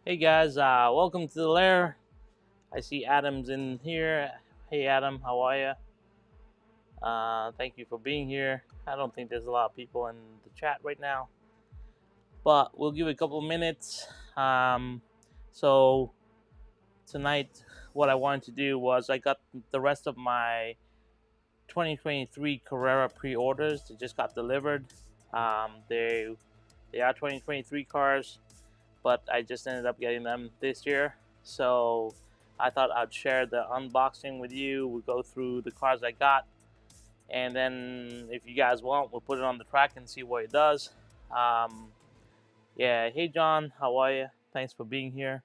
Hey guys, welcome to the Lair. I see Adam's in here. Hey Adam, how are you? Thank you for being here. I don't think there's a lot of people in the chat right now, but we'll give it a couple of minutes. So tonight, what I wanted to do was I got the rest of my 2023 Carrera pre-orders. They just got delivered. They are 2023 cars, but I just ended up getting them this year. So I thought I'd share the unboxing with you. We'll go through the cars I got, and then if you guys want, we'll put it on the track and see what it does. Yeah, hey John, how are you? Thanks for being here.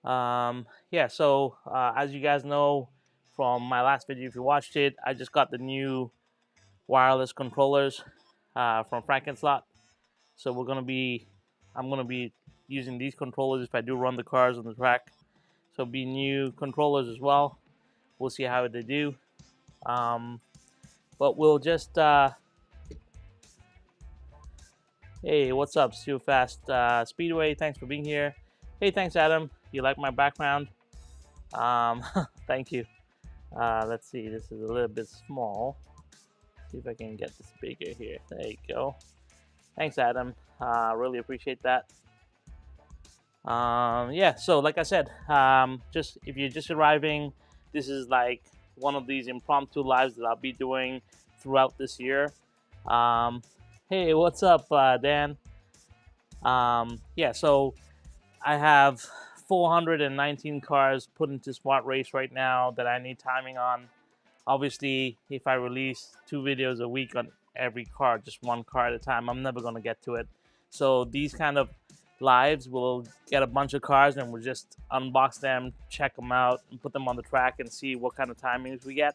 Yeah, so as you guys know from my last video, if you watched it, I just got the new wireless controllers from Frankenslot. So I'm gonna be using these controllers if I do run the cars on the track. So be new controllers as well. We'll see how they do. But we'll just hey, what's up, Steel Fast Speedway? Thanks for being here. Hey, thanks, Adam. You like my background? Thank you. Let's see. This is a little bit small. See if I can get this bigger here. There you go. Thanks, Adam. Really appreciate that. Yeah, so like I said, just if you're just arriving, this is like one of these impromptu lives that I'll be doing throughout this year. Hey, what's up, Dan? Yeah, so I have 419 cars put into Smart Race right now that I need timing on. Obviously, if I release 2 videos a week on every car, just one car at a time, I'm never going to get to it. So these kind of lives, we'll get a bunch of cars and we'll just unbox them, check them out, and put them on the track and see what kind of timings we get.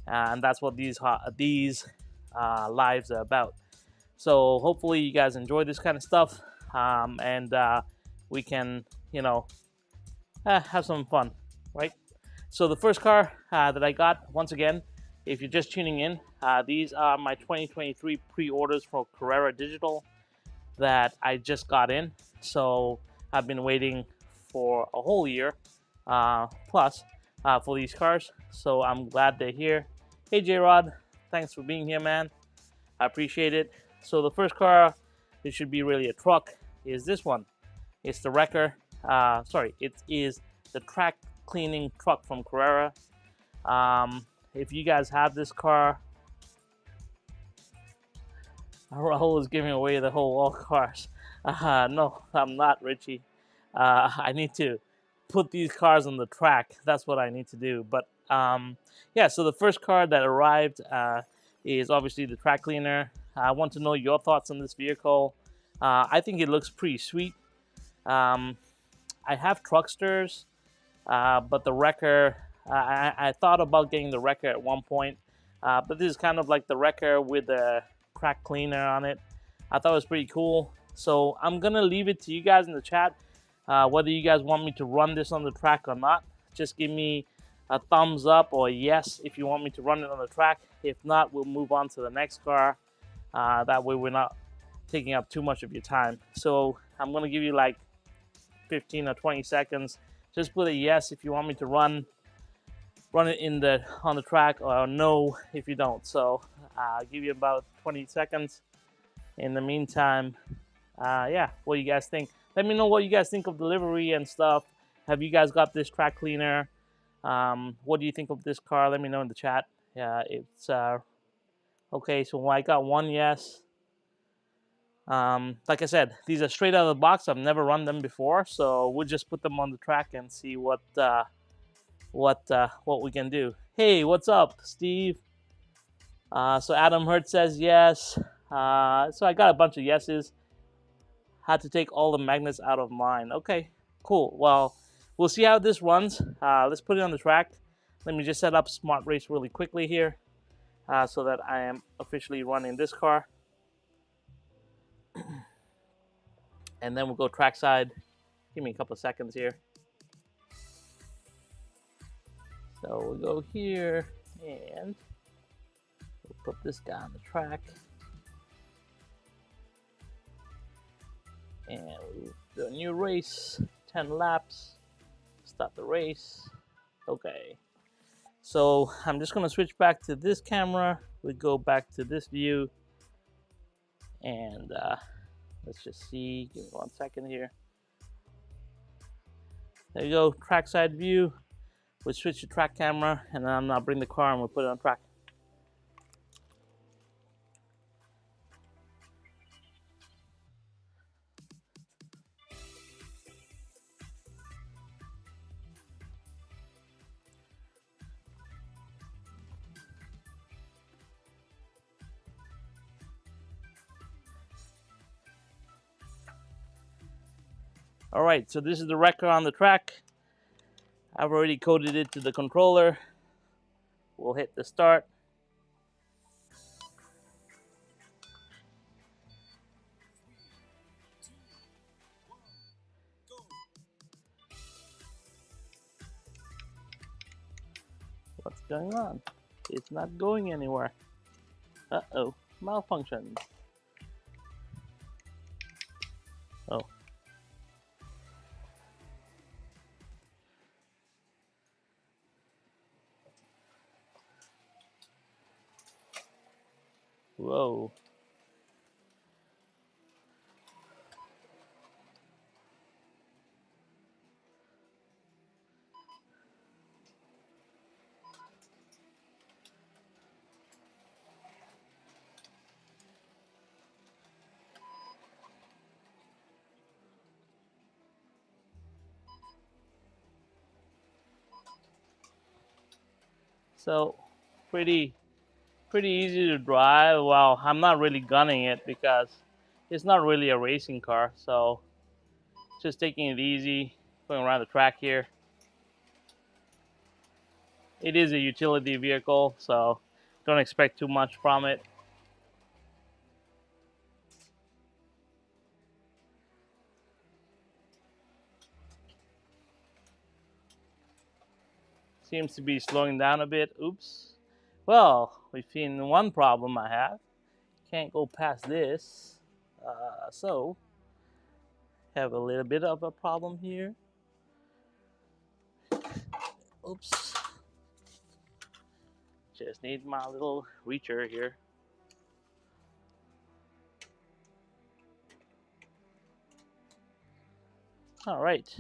And that's what these lives are about. So hopefully you guys enjoy this kind of stuff, and we can, have some fun, right? So the first car that I got, once again, if you're just tuning in, these are my 2023 pre-orders for Carrera Digital that I just got in. So I've been waiting for a whole year plus for these cars. So I'm glad they're here. Hey J-Rod, thanks for being here, man. I appreciate it. So the first car, it should be really a truck, is this one. It's the Wrecker. It is the track cleaning truck from Carrera. If you guys have this car, Rahul is giving away the whole all cars. No, I'm not, Richie. I need to put these cars on the track. That's what I need to do. But yeah, so the first car that arrived is obviously the track cleaner. I want to know your thoughts on this vehicle. I think it looks pretty sweet. I have trucksters, but the Wrecker, I thought about getting the Wrecker at one point, but this is kind of like the Wrecker with the track cleaner on it. I thought it was pretty cool. So I'm gonna leave it to you guys in the chat whether you guys want me to run this on the track or not. Just give me a thumbs up or yes if you want me to run it on the track. If not, we'll move on to the next car. That way we're not taking up too much of your time. So I'm gonna give you like 15 or 20 seconds. Just put a yes if you want me to run it on the track, or no if you don't. So I'll give you about 20 seconds. In the meantime, yeah, what do you guys think? Let me know what you guys think of delivery and stuff. Have you guys got this track cleaner? What do you think of this car? Let me know in the chat. Yeah, it's okay. So I got one yes. Like I said, these are straight out of the box. I've never run them before, so we'll just put them on the track and see what we can do. Hey, what's up, Steve? So Adam Hurt says yes. So I got a bunch of yeses. Had to take all the magnets out of mine. Okay, cool. Well, we'll see how this runs. Let's put it on the track. Let me just set up Smart Race really quickly here so that I am officially running this car. And then we'll go trackside. Give me a couple of seconds here. So we'll go here and we'll put this guy on the track. And we'll do a new race, 10 laps, start the race. Okay, so I'm just gonna switch back to this camera. We go back to this view, and let's just see, give me 1 second here. There you go, trackside view. We switch to track camera, and then I'm gonna bring the car and we'll put it on track. All right, so this is the wrecker on the track. I've already coded it to the controller. We'll hit the start. What's going on? It's not going anywhere. Uh-oh, malfunction. Oh. Whoa. So, pretty easy to drive. Well, I'm not really gunning it because it's not really a racing car. So, just taking it easy, going around the track here. It is a utility vehicle, so don't expect too much from it. Seems to be slowing down a bit. Oops. Well, we've seen one problem I have. Can't go past this. So, have a little bit of a problem here. Oops. Just need my little reacher here. All right.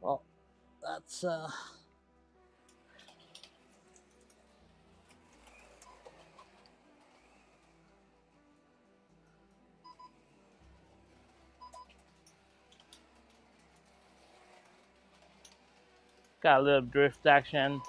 Well, that's got a little drift action.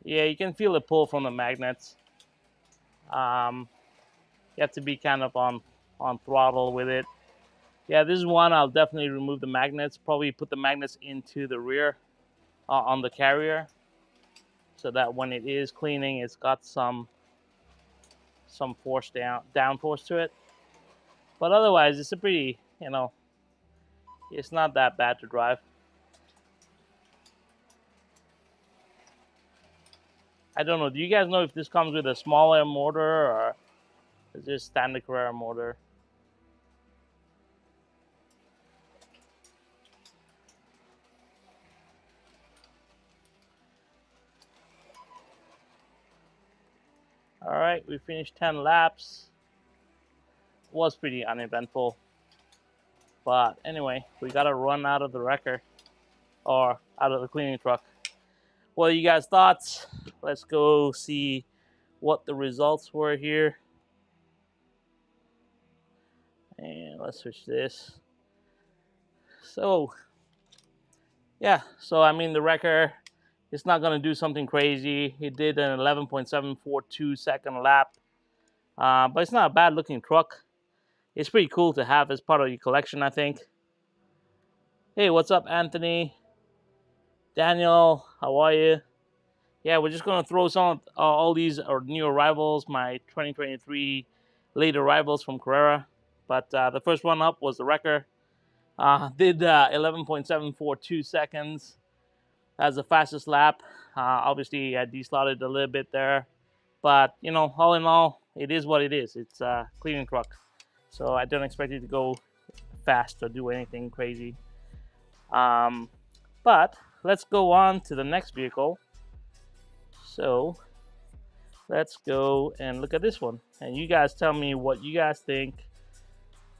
Yeah, you can feel the pull from the magnets. You have to be kind of on throttle with it. Yeah, this is one I'll definitely remove the magnets. Probably put the magnets into the rear on the Carrera, so that when it is cleaning, it's got some force down force to it. But otherwise, it's a pretty, it's not that bad to drive. I don't know. Do you guys know if this comes with a smaller motor or is this standard Carrera motor? All right, we finished 10 laps. Was pretty uneventful. But anyway, we got to run out of the wrecker or out of the cleaning truck. What are you guys' thoughts? Let's go see what the results were here. And let's switch this. So, yeah. So, I mean, the wrecker, it's not going to do something crazy. It did an 11.742 second lap. But it's not a bad looking truck. It's pretty cool to have as part of your collection, I think. Hey, what's up, Anthony? Daniel, how are you? Yeah, we're just going to throw some all these new arrivals, my 2023 late arrivals from Carrera. But the first one up was the Wrecker. Did 11.742 seconds as the fastest lap. Obviously, I deslotted a little bit there. But, you know, all in all, it is what it is. It's a cleaning truck. So I don't expect it to go fast or do anything crazy. But let's go on to the next vehicle. So let's go and look at this one. And you guys tell me what you guys think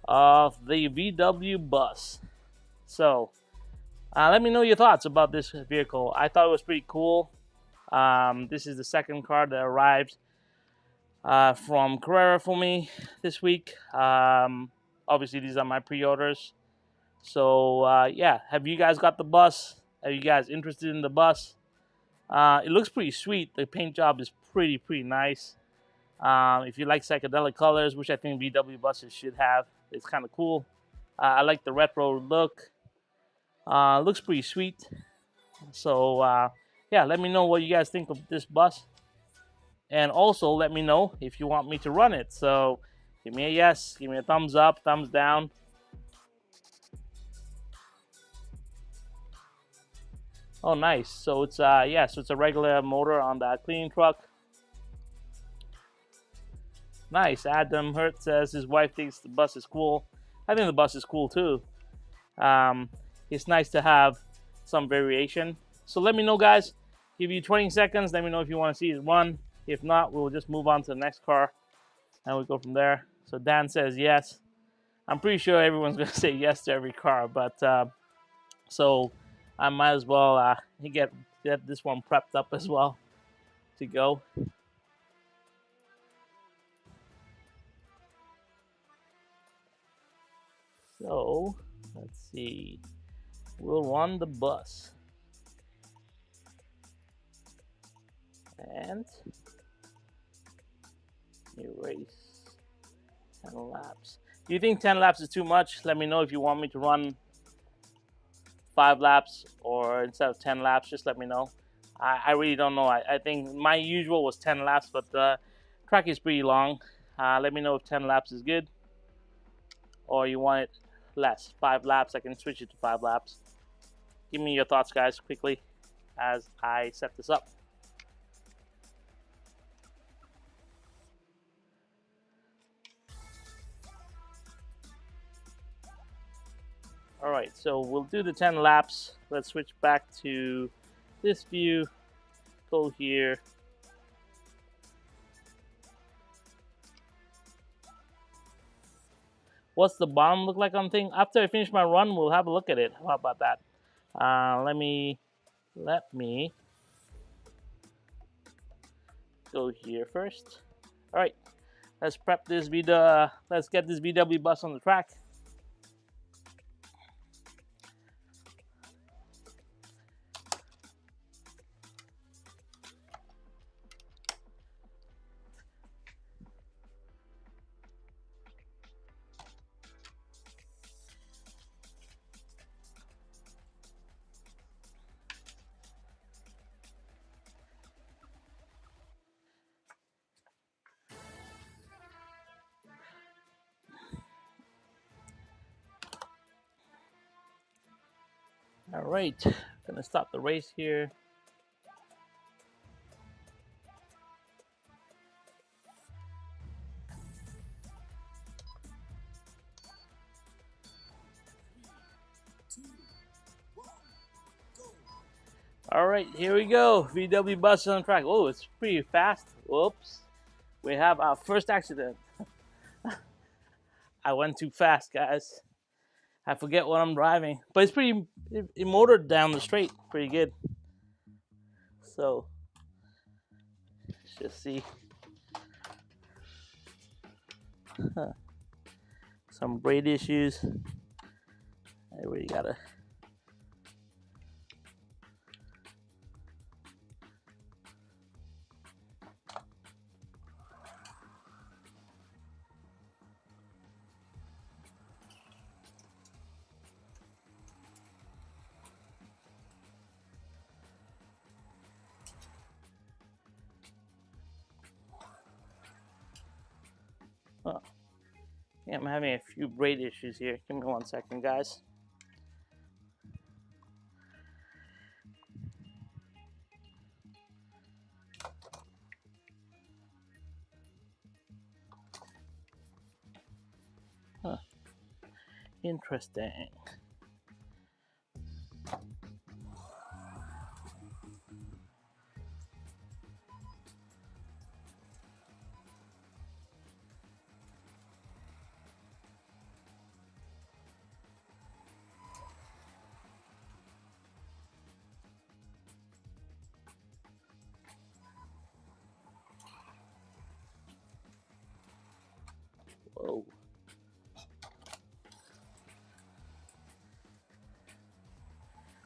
of the VW bus. So let me know your thoughts about this vehicle. I thought it was pretty cool. This is the second car that arrived from Carrera for me this week. Obviously, these are my pre-orders. So yeah, have you guys got the bus? Are you guys interested in the bus? It looks pretty sweet. The paint job is pretty nice. If you like psychedelic colors, which I think VW buses should have, it's kind of cool. I like the retro look. Looks pretty sweet. So yeah, let me know what you guys think of this bus. And also let me know if you want me to run it. So give me a yes, give me a thumbs up, thumbs down. Oh, nice. So it's yeah, so it's a regular motor on that cleaning truck. Nice. Adam Hurt says his wife thinks the bus is cool. I think the bus is cool too. It's nice to have some variation. So let me know, guys. Give you 20 seconds. Let me know if you want to see it run. If not, we'll just move on to the next car and we'll go from there. So Dan says yes. I'm pretty sure everyone's going to say yes to every car, but so I might as well get this one prepped up as well to go. So let's see. We'll run the bus. And erase 10 laps. Do you think 10 laps is too much? Let me know if you want me to run 5 laps or instead of 10 laps, just let me know. I really don't know. I think my usual was 10 laps, but the track is pretty long. Let me know if 10 laps is good or you want it less. 5 laps, I can switch it to 5 laps. Give me your thoughts, guys, quickly as I set this up. All right, so we'll do the 10 laps. Let's switch back to this view. Go here. What's the bottom look like on the thing? After I finish my run, we'll have a look at it. How about that? Let me go here first. All right, let's prep this let's get this VW bus on the track. All right, gonna stop the race here. All right, here we go. VW bus on track. Oh, it's pretty fast. Whoops. We have our first accident. I went too fast, guys. I forget what I'm driving. But it's pretty, it motored down the straight pretty good. So, let's just see. Some brake issues. I really gotta. Yeah, I'm having a few braid issues here. Give me 1 second, guys. Huh. Interesting. Whoa.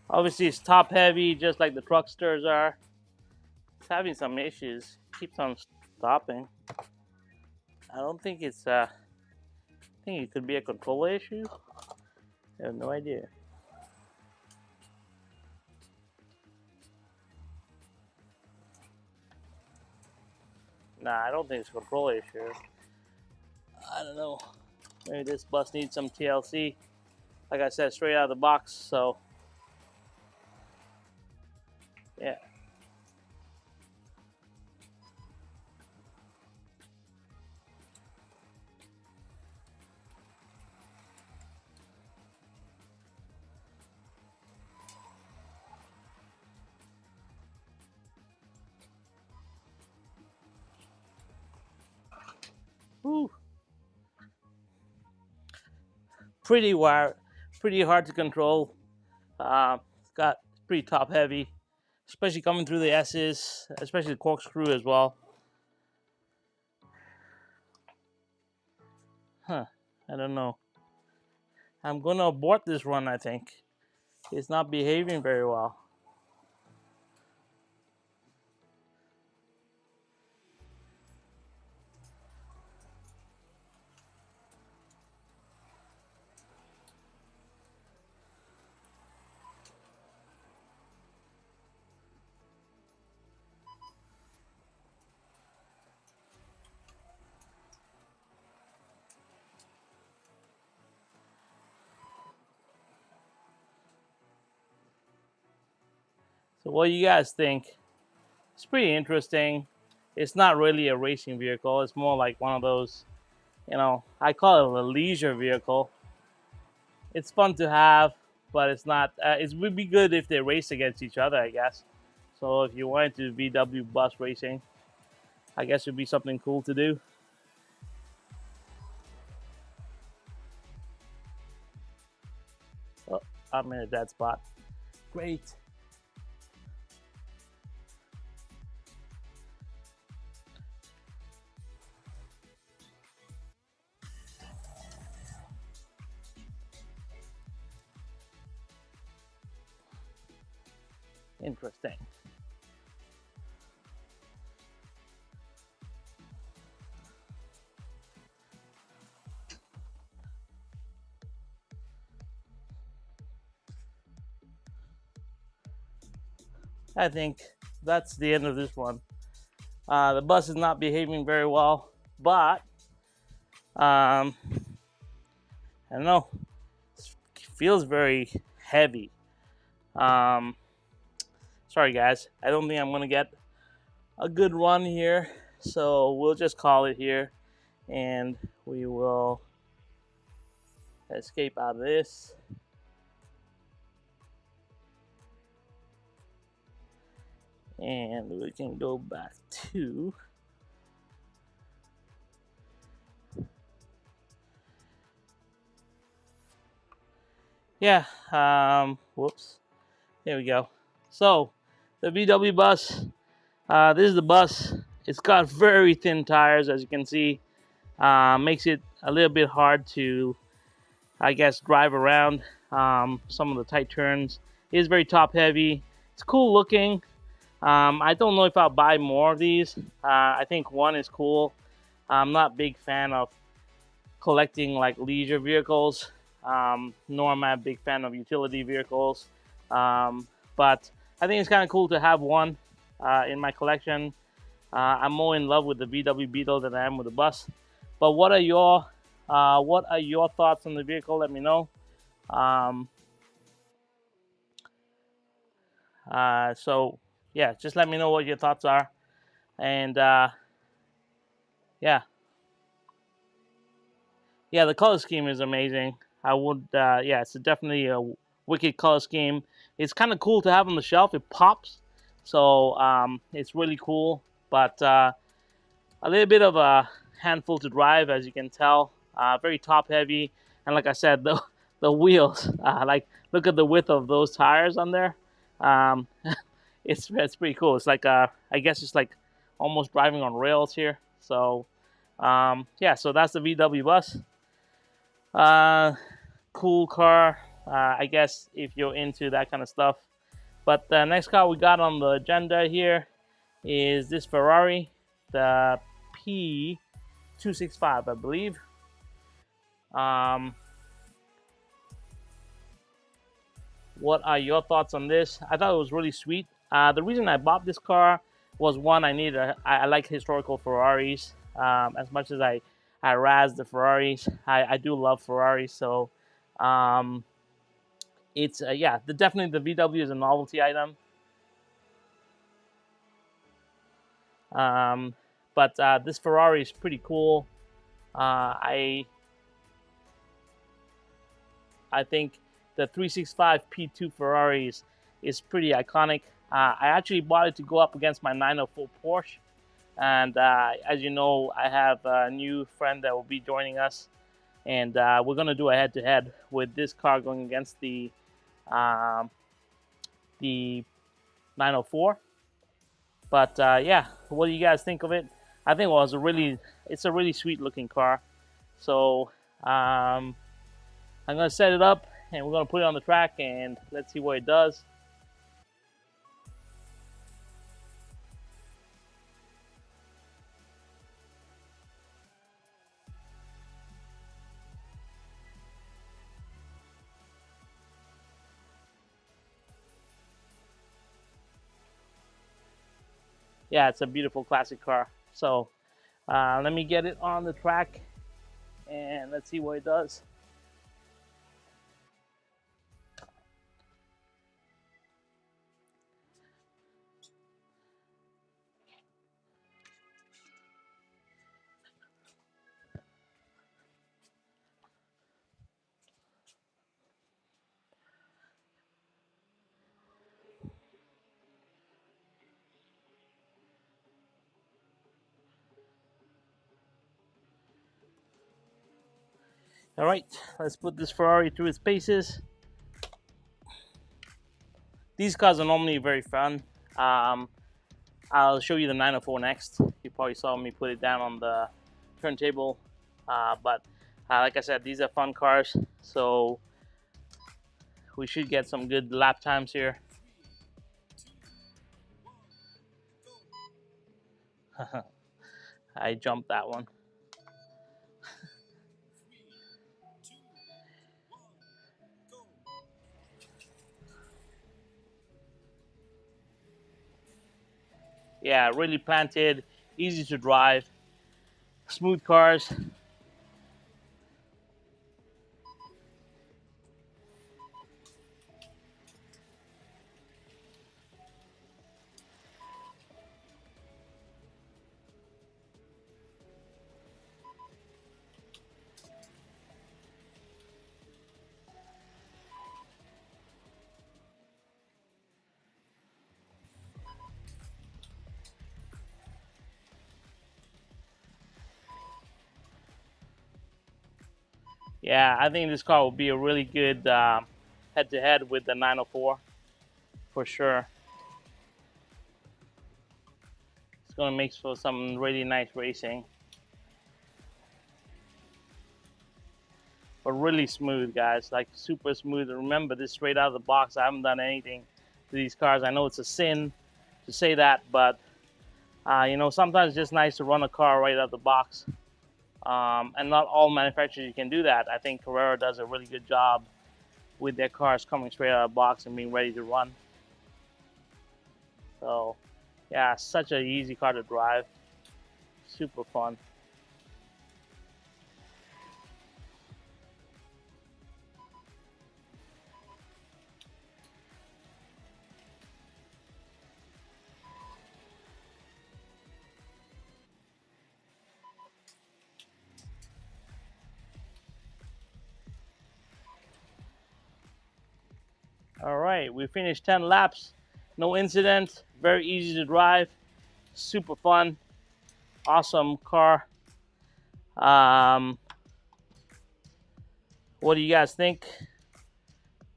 Obviously, it's top heavy, just like the trucksters are. It's having some issues. Keeps on stopping. I don't think it's. I think it could be a controller issue. I have no idea. Nah, I don't think it's a controller issue. I don't know. Maybe this bus needs some TLC. Like I said, straight out of the box. So, yeah. Whew. Pretty hard to control. It's got pretty top heavy, especially coming through the S's, especially the corkscrew as well. Huh? I don't know. I'm gonna abort this run. I think it's not behaving very well. So what do you guys think? It's pretty interesting. It's not really a racing vehicle. It's more like one of those, I call it a leisure vehicle. It's fun to have, but it's not. It would be good if they race against each other, I guess. So if you wanted to VW bus racing, I guess it would be something cool to do. Oh, I'm in a dead spot. Great. Interesting. I think that's the end of this one. The bus is not behaving very well, but I don't know. It feels very heavy. Um, Sorry, guys. I don't think I'm gonna get a good run here, so we'll just call it here, and we will escape out of this. And we can go back to whoops, there we go. So the VW bus, this is the bus. It's got very thin tires, as you can see. Makes it a little bit hard to, I guess, drive around some of the tight turns. It is very top heavy. It's cool looking. I don't know if I'll buy more of these. I think one is cool. I'm not a big fan of collecting like leisure vehicles, nor am I a big fan of utility vehicles. But I think it's kind of cool to have one in my collection. I'm more in love with the VW Beetle than I am with the bus. But what are your What are your thoughts on the vehicle? Let me know. Um, so yeah, just let me know what your thoughts are. And yeah, yeah, the color scheme is amazing. I would, yeah, it's definitely a wicked color scheme. It's kind of cool to have on the shelf. It pops, so it's really cool. But a little bit of a handful to drive, as you can tell. Very top heavy, and like I said, the wheels. Like, look at the width of those tires on there. Um, it's pretty cool. It's like I guess it's like almost driving on rails here. So yeah, so that's the VW bus. Uh, cool car, I guess, if you're into that kind of stuff. But the next car we got on the agenda here is this Ferrari, the P265, I believe. Um, what are your thoughts on this? I thought it was really sweet. The reason I bought this car was, one, I like historical Ferraris. As much as I razz the Ferraris, I do love Ferraris. So um, it's yeah, definitely the VW is a novelty item. Um, but this Ferrari is pretty cool. I think the 365 P2 Ferrari is pretty iconic. I actually bought it to go up against my 904 Porsche. And as you know, I have a new friend that will be joining us. And we're going to do a head-to-head with this car going against um, the 904. But yeah, what do you guys think of it? I think it's a really sweet looking car. So I'm gonna set it up and we're gonna put it on the track and let's see what it does. Yeah, it's a beautiful classic car. So let me get it on the track and let's see what it does. All right, let's put this Ferrari through its paces. These cars are normally very fun. Um, I'll show you the 904 next. You probably saw me put it down on the turntable. But like I said, these are fun cars. So we should get some good lap times here. I jumped that one. Yeah, really planted, easy to drive, smooth cars. Yeah, I think this car will be a really good head-to-head with the 904 for sure. It's gonna make for some really nice racing, but really smooth, guys. Like super smooth. Remember, this straight out of the box. I haven't done anything to these cars. I know it's a sin to say that, but you know, sometimes it's just nice to run a car right out of the box. And not all manufacturers can do that. I think Carrera does a really good job with their cars coming straight out of the box and being ready to run. So, yeah, such an easy car to drive. Super fun. All right, we finished 10 laps. No incident, very easy to drive, super fun, awesome car. What do you guys think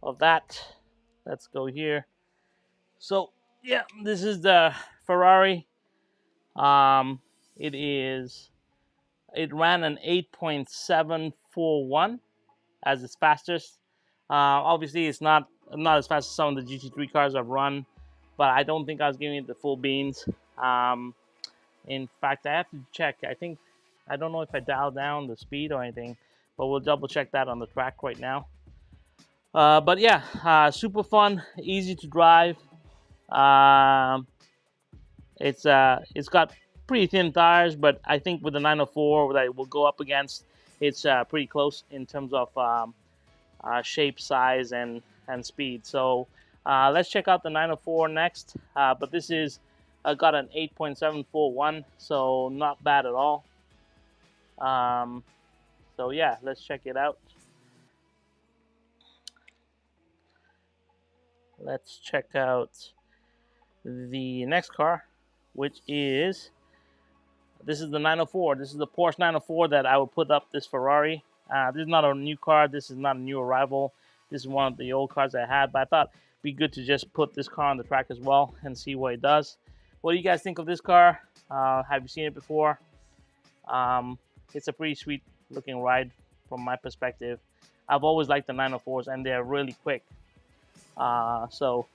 of that? Let's go here. So yeah, this is the Ferrari. Um, it ran an 8.741 as its fastest. Obviously, it's not as fast as some of the GT3 cars I've run, but I don't think I was giving it the full beans. In fact, I have to check. I don't know if I dialed down the speed or anything, but we'll double check that on the track right now. But yeah, super fun, easy to drive. Um, it's got pretty thin tires, but I think with the 904 that it will go up against, it's pretty close in terms of shape, size, and speed. So let's check out the 904 next. But this is got an 8.741, so not bad at all. So yeah, let's check it out. Let's check out the next car, which is this is the 904. This is the Porsche 904 that I will put up this Ferrari. This is not a new car. This is not a new arrival. This is one of the old cars I had, but I thought it'd be good to just put this car on the track as well and see what it does. What do you guys think of this car? Have you seen it before? It's a pretty sweet looking ride from my perspective. I've always liked the 904s, and they're really quick. So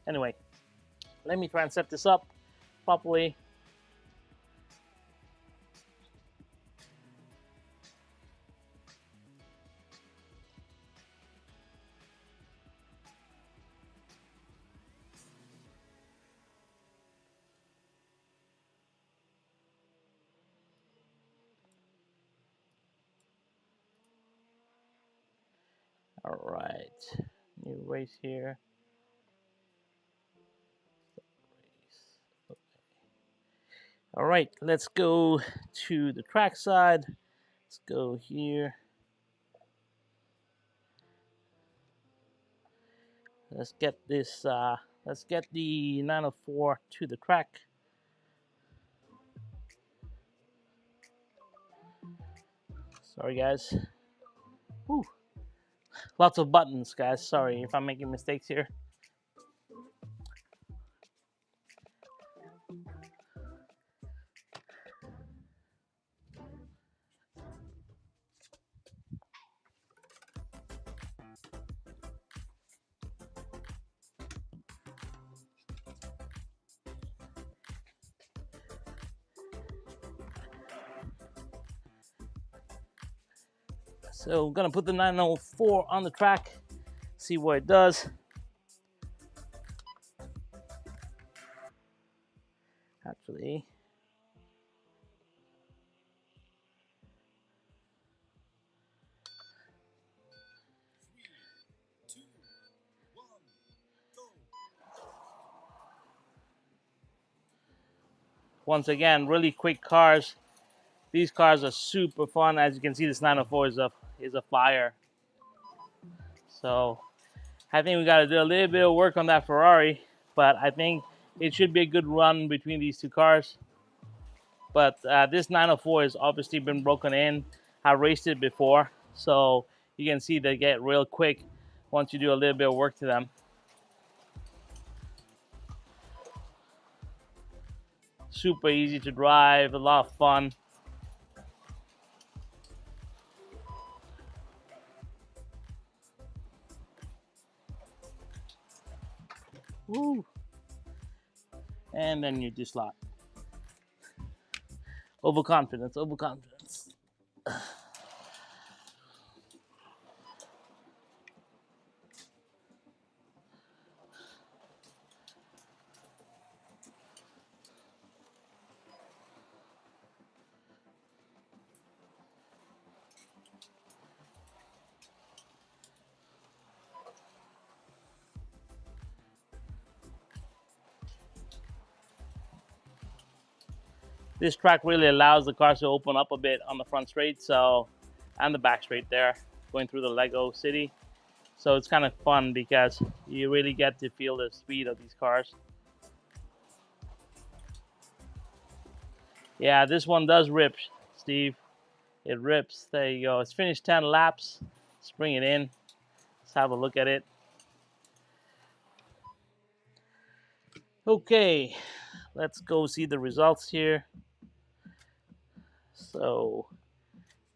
anyway, let me try and set this up properly. All right, new race here. All right, let's go to the track side. Let's go here. Let's get this. Let's get the 904 to the track. Sorry, guys. Whew. Lots of buttons, guys. Sorry if I'm making mistakes here. So I'm gonna put the 904 on the track, see what it does. Actually, once again, really quick cars. These cars are super fun. As you can see, this 904 is a fire. So I think we got to do a little bit of work on that Ferrari, but I think it should be a good run between these two cars. But this 904 has obviously been broken in. I raced it before, so you can see they get real quick once you do a little bit of work to them. Super easy to drive, a lot of fun. Woo. And then you dislot. Overconfidence, overconfidence. This track really allows the cars to open up a bit on the front straight, so and the back straight there, going through the Lego city. So it's kind of fun because you really get to feel the speed of these cars. Yeah, this one does rip, Steve. It rips. There you go. It's finished 10 laps. Let's bring it in. Let's have a look at it. Okay, let's go see the results here. So,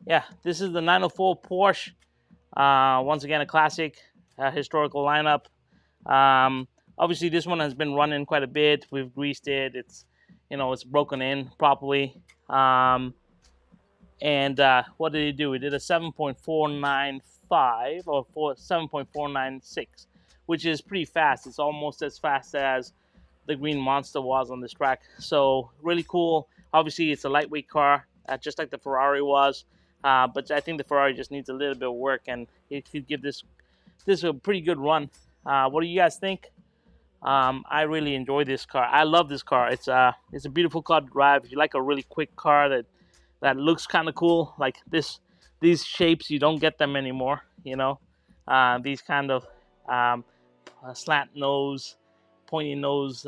yeah, this is the 904 Porsche. Once again, a classic, historical lineup. Obviously, this one has been running quite a bit. We've greased it. It's, it's broken in properly. And what did he do? He did a 7.495 or 7.496, which is pretty fast. It's almost as fast as the Green Monster was on this track. So really cool. Obviously, it's a lightweight car, just like the Ferrari was. But I think the Ferrari just needs a little bit of work, and it could give this a pretty good run. What do you guys think? I really enjoy this car. I love this car. It's a beautiful car to drive. If you like a really quick car that looks kind of cool, like these shapes, you don't get them anymore. These kind of slant nose, pointy nose,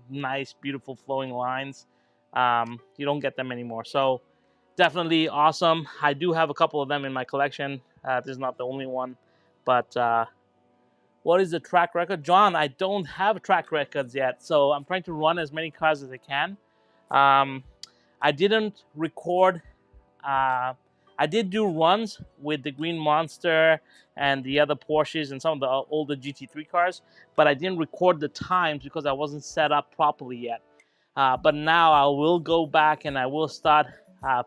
nice, beautiful flowing lines. You don't get them anymore. So definitely awesome. I do have a couple of them in my collection. This is not the only one, but what is the track record? John, I don't have track records yet, so I'm trying to run as many cars as I can. I didn't record. I did do runs with the Green Monster and the other Porsches and some of the older GT3 cars, but I didn't record the times because I wasn't set up properly yet. But now I will go back and I will start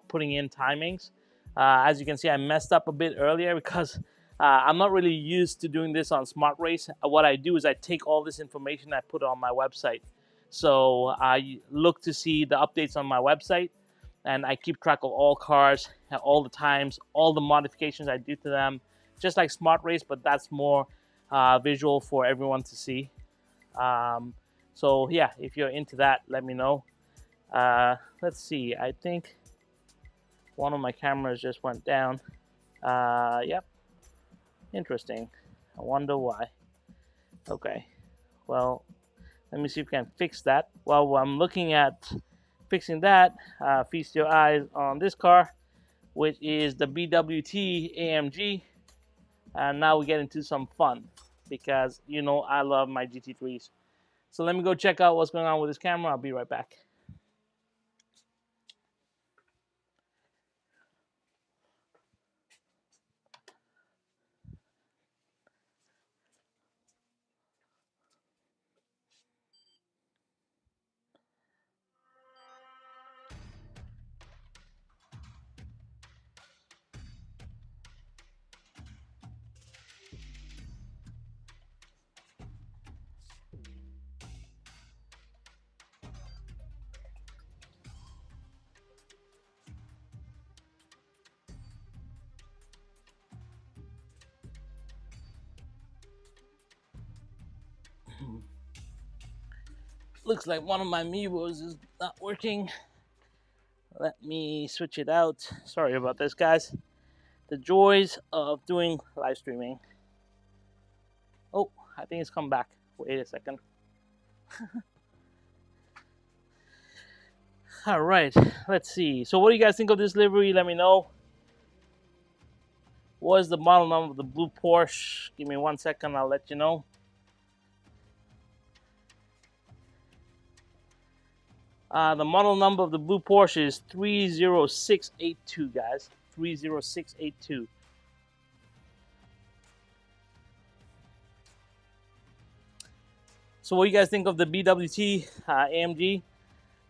putting in timings. As you can see, I messed up a bit earlier because I'm not really used to doing this on Smart Race. What I do is I take all this information, I put it on my website. So I look to see the updates on my website, and I keep track of all cars, all the times, all the modifications I do to them, just like Smart Race, but that's more visual for everyone to see. So yeah, if you're into that, let me know. Let's see, I think one of my cameras just went down. Yep, interesting. I wonder why. Okay, well, let me see if we can fix that. While I'm looking at fixing that, feast your eyes on this car, which is the BWT AMG. And now we get into some fun because I love my GT3s. So let me go check out what's going on with this camera. I'll be right back. Looks like one of my Mevos is not working. Let me switch it out. Sorry about this, guys. The joys of doing live streaming. Oh, I think it's come back. Wait a second. All right, let's see. So what do you guys think of this livery? Let me know. What is the model number of the blue Porsche? Give me 1 second, I'll let you know. The model number of the blue Porsche is 30682, guys. 30682. So what do you guys think of the BWT AMG?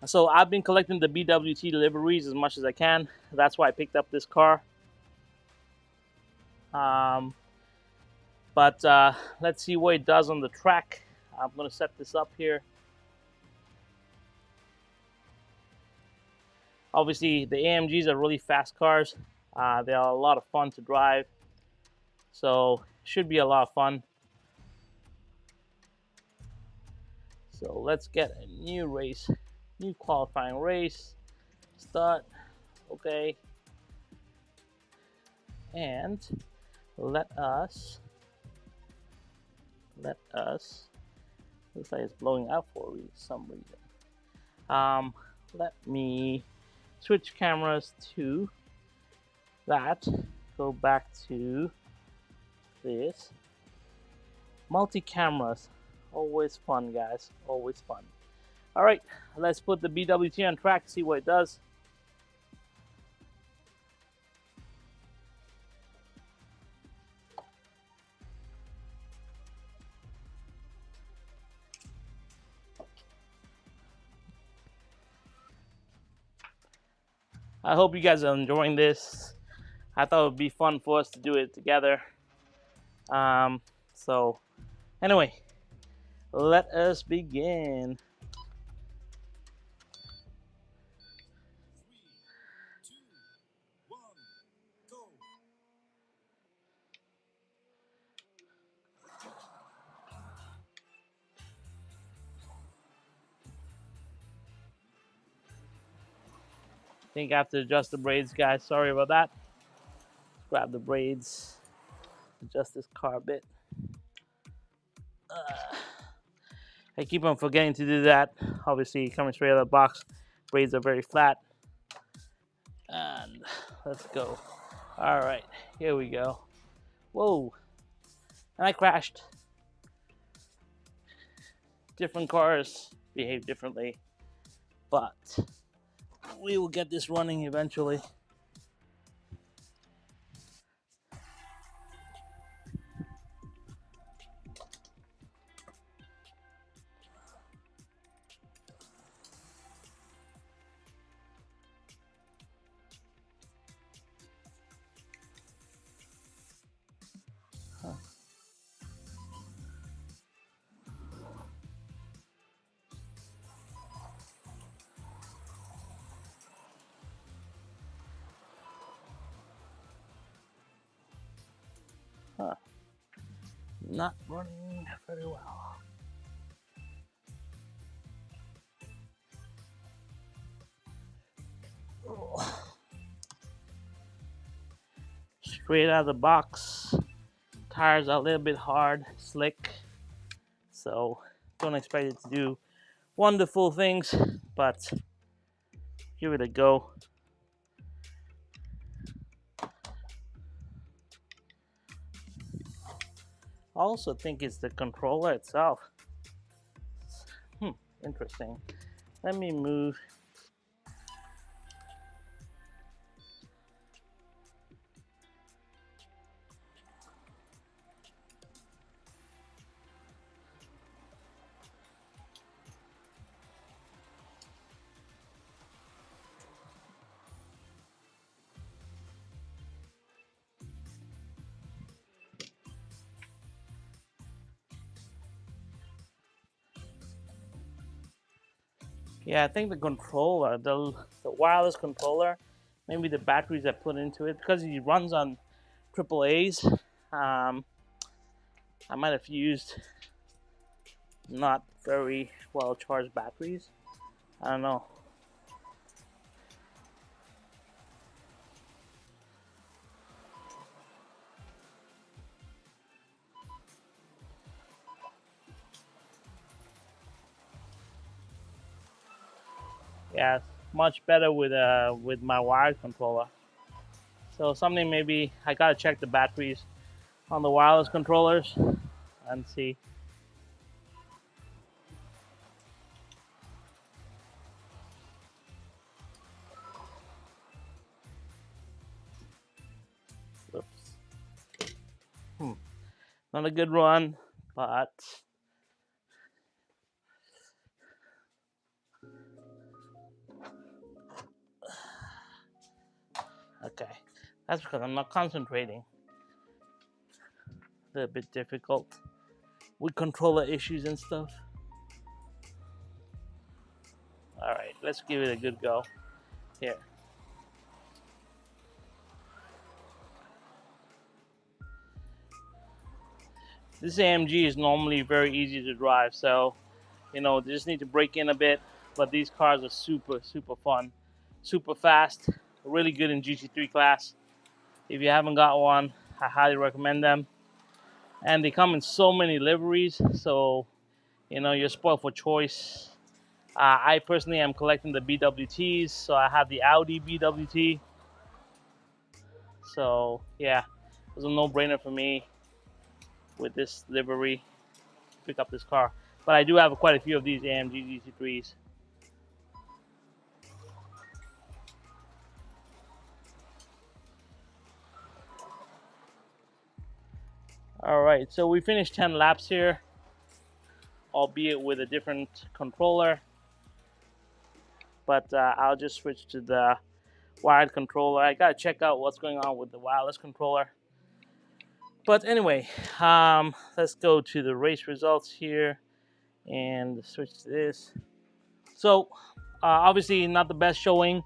So I've been collecting the BWT liveries as much as I can. That's why I picked up this car. But let's see what it does on the track. I'm going to set this up here. Obviously, the AMGs are really fast cars. They are a lot of fun to drive. So, should be a lot of fun. So, let's get a new race, new qualifying race. Start. Okay. And let us, looks like it's blowing out for some reason. Let me switch cameras to that. Go back to this. Multi-cameras, always fun, guys, always fun. All right, let's put the BWT on track, see what it does. I hope you guys are enjoying this. I thought it would be fun for us to do it together. So anyway, let us begin. I think I have to adjust the braids, guys. Sorry about that. Grab the braids, adjust this car a bit. I keep on forgetting to do that. Obviously, coming straight out of the box, braids are very flat. And let's go. All right, here we go. Whoa, and I crashed. Different cars behave differently, but we will get this running eventually. Huh. Not running very well. Oh. Straight out of the box. Tires are a little bit hard, slick. So don't expect it to do wonderful things, but give it a go. I also think it's the controller itself. Interesting. Let me move. Yeah, I think the controller, the wireless controller, maybe the batteries I put into it, because it runs on AAA's. I might have used not very well charged batteries. I don't know. Yeah, it's much better with my wired controller. So something maybe I gotta check the batteries on the wireless controllers and see. Oops. Not a good run, but okay. That's because I'm not concentrating. A little bit difficult with controller issues and stuff. All right, let's give it a good go. Here. This AMG is normally very easy to drive, so you know, they just need to break in a bit. But these cars are super, super fun, super fast, really good in GT3 class. If you haven't got one, I highly recommend them. And they come in so many liveries, so you know you're spoiled for choice. I personally am collecting the BWTs, so I have the Audi BWT. So yeah, it was a no-brainer for me with this livery to pick up this car. But I do have quite a few of these AMG GT3s. All right, so we finished 10 laps here, albeit with a different controller. But I'll just switch to the wired controller. I gotta check out what's going on with the wireless controller. But anyway, let's go to the race results here and switch to this. So obviously not the best showing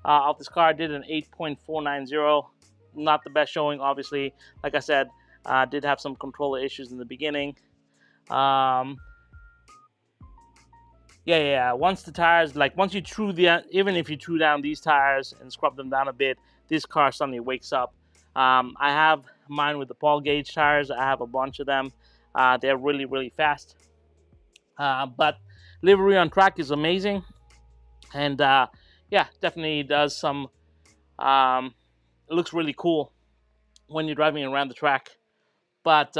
of this car. I did an 8.490. Not the best showing, obviously. Like I said, did have some controller issues in the beginning. Yeah. Once the tires, like once you even if you threw down these tires and scrub them down a bit, this car suddenly wakes up. I have mine with the Paul gauge tires. I have a bunch of them. They're really, really fast. But livery on track is amazing, and yeah, definitely does some. It looks really cool when you're driving around the track. But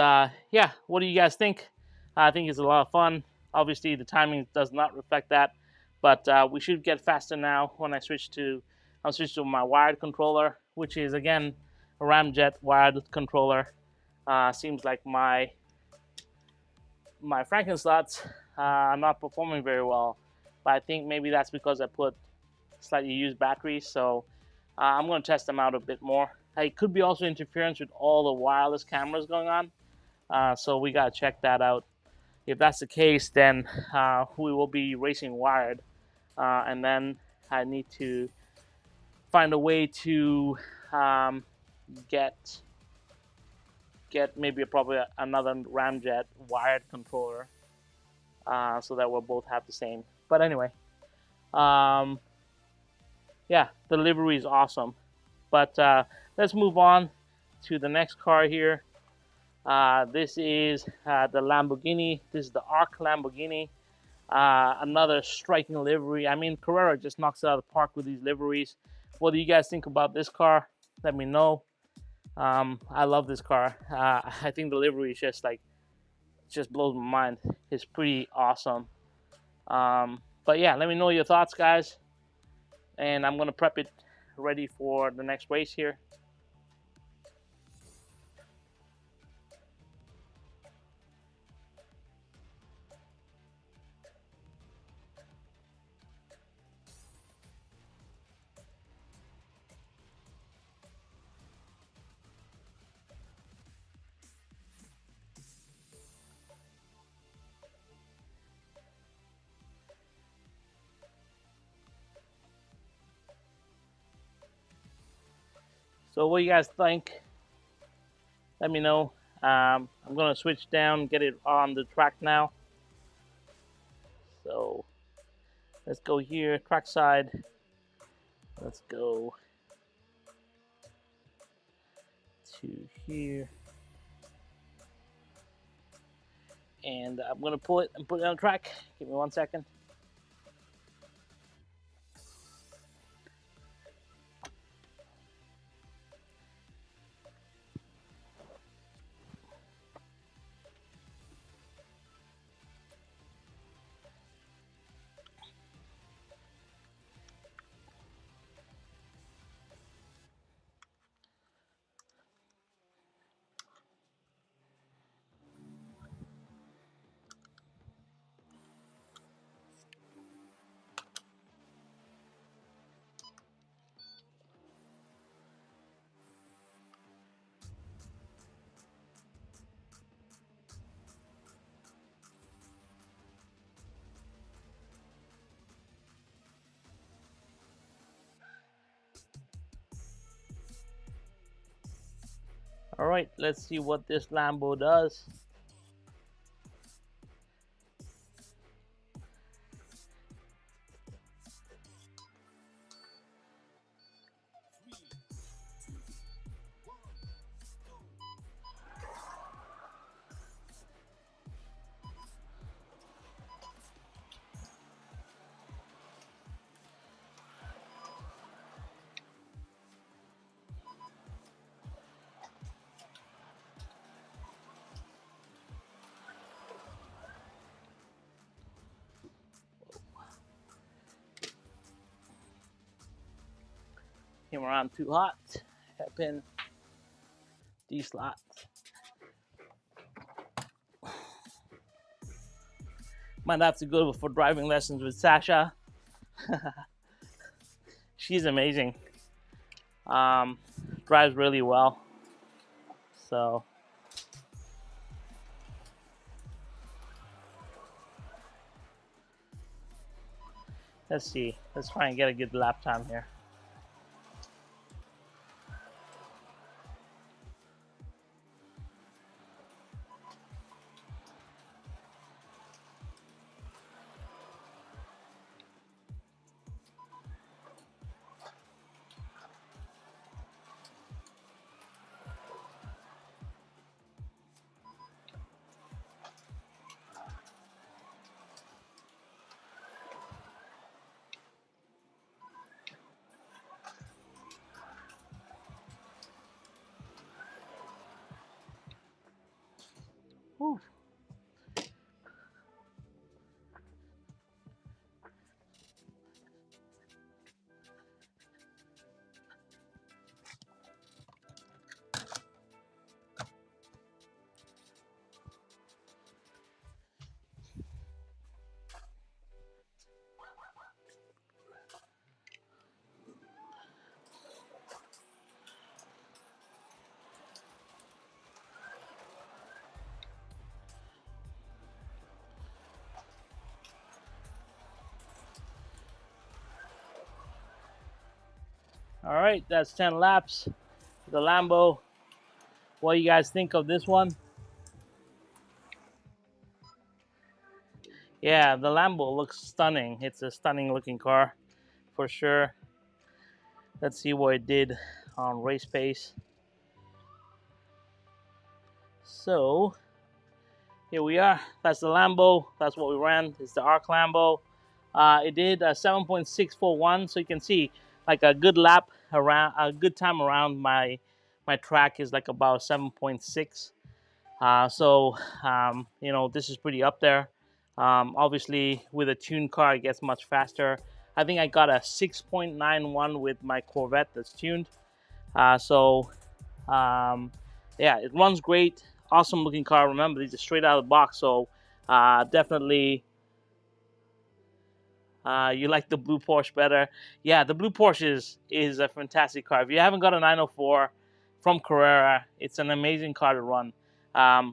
yeah, what do you guys think? I think it's a lot of fun. Obviously, the timing does not reflect that, but we should get faster now when I'll switch to my wired controller, which is again a Ramjet wired controller. Seems like my Frankenslots are not performing very well, but I think maybe that's because I put slightly used batteries. So I'm going to test them out a bit more. It could be also interference with all the wireless cameras going on. So we got to check that out. If that's the case, then we will be racing wired. And then I need to find a way to get maybe probably another Ramjet wired controller so that we'll both have the same. But anyway, yeah, the livery is awesome. But let's move on to the next car here. This is the Lamborghini. This is the Arc Lamborghini. Another striking livery. I mean, Carrera just knocks it out of the park with these liveries. What do you guys think about this car? Let me know. I love this car. I think the livery is just blows my mind. It's pretty awesome. But yeah, let me know your thoughts, guys. And I'm gonna prep it ready for the next race here. So what do you guys think? Let me know. I'm gonna switch down, get it on the track now. So let's go here, track side. Let's go to here. And I'm gonna pull it and put it on track. Give me 1 second. All right, let's see what this Lambo does. came around too hot. Hairpin, D-slot. Might have to go for driving lessons with Sasha. She's amazing. Drives really well. So let's see. Let's try and get a good lap time here. Whew. All right, that's 10 laps. The Lambo. What do you guys think of this one? Yeah, the Lambo looks stunning. It's a stunning looking car for sure. Let's see what it did on race pace. So here we are. That's the Lambo. That's what we ran. It's the ARC Lambo. It did 7.641. So you can see like a good lap around, a good time around my track is like about 7.6. You know, this is pretty up there. Obviously, with a tuned car, it gets much faster. I think I got a 6.91 with my Corvette that's tuned. Yeah, it runs great. Awesome looking car. Remember, these are straight out of the box. So definitely, you like the blue Porsche better. Yeah, the blue Porsche is a fantastic car. If you haven't got a 904 from Carrera, it's an amazing car to run.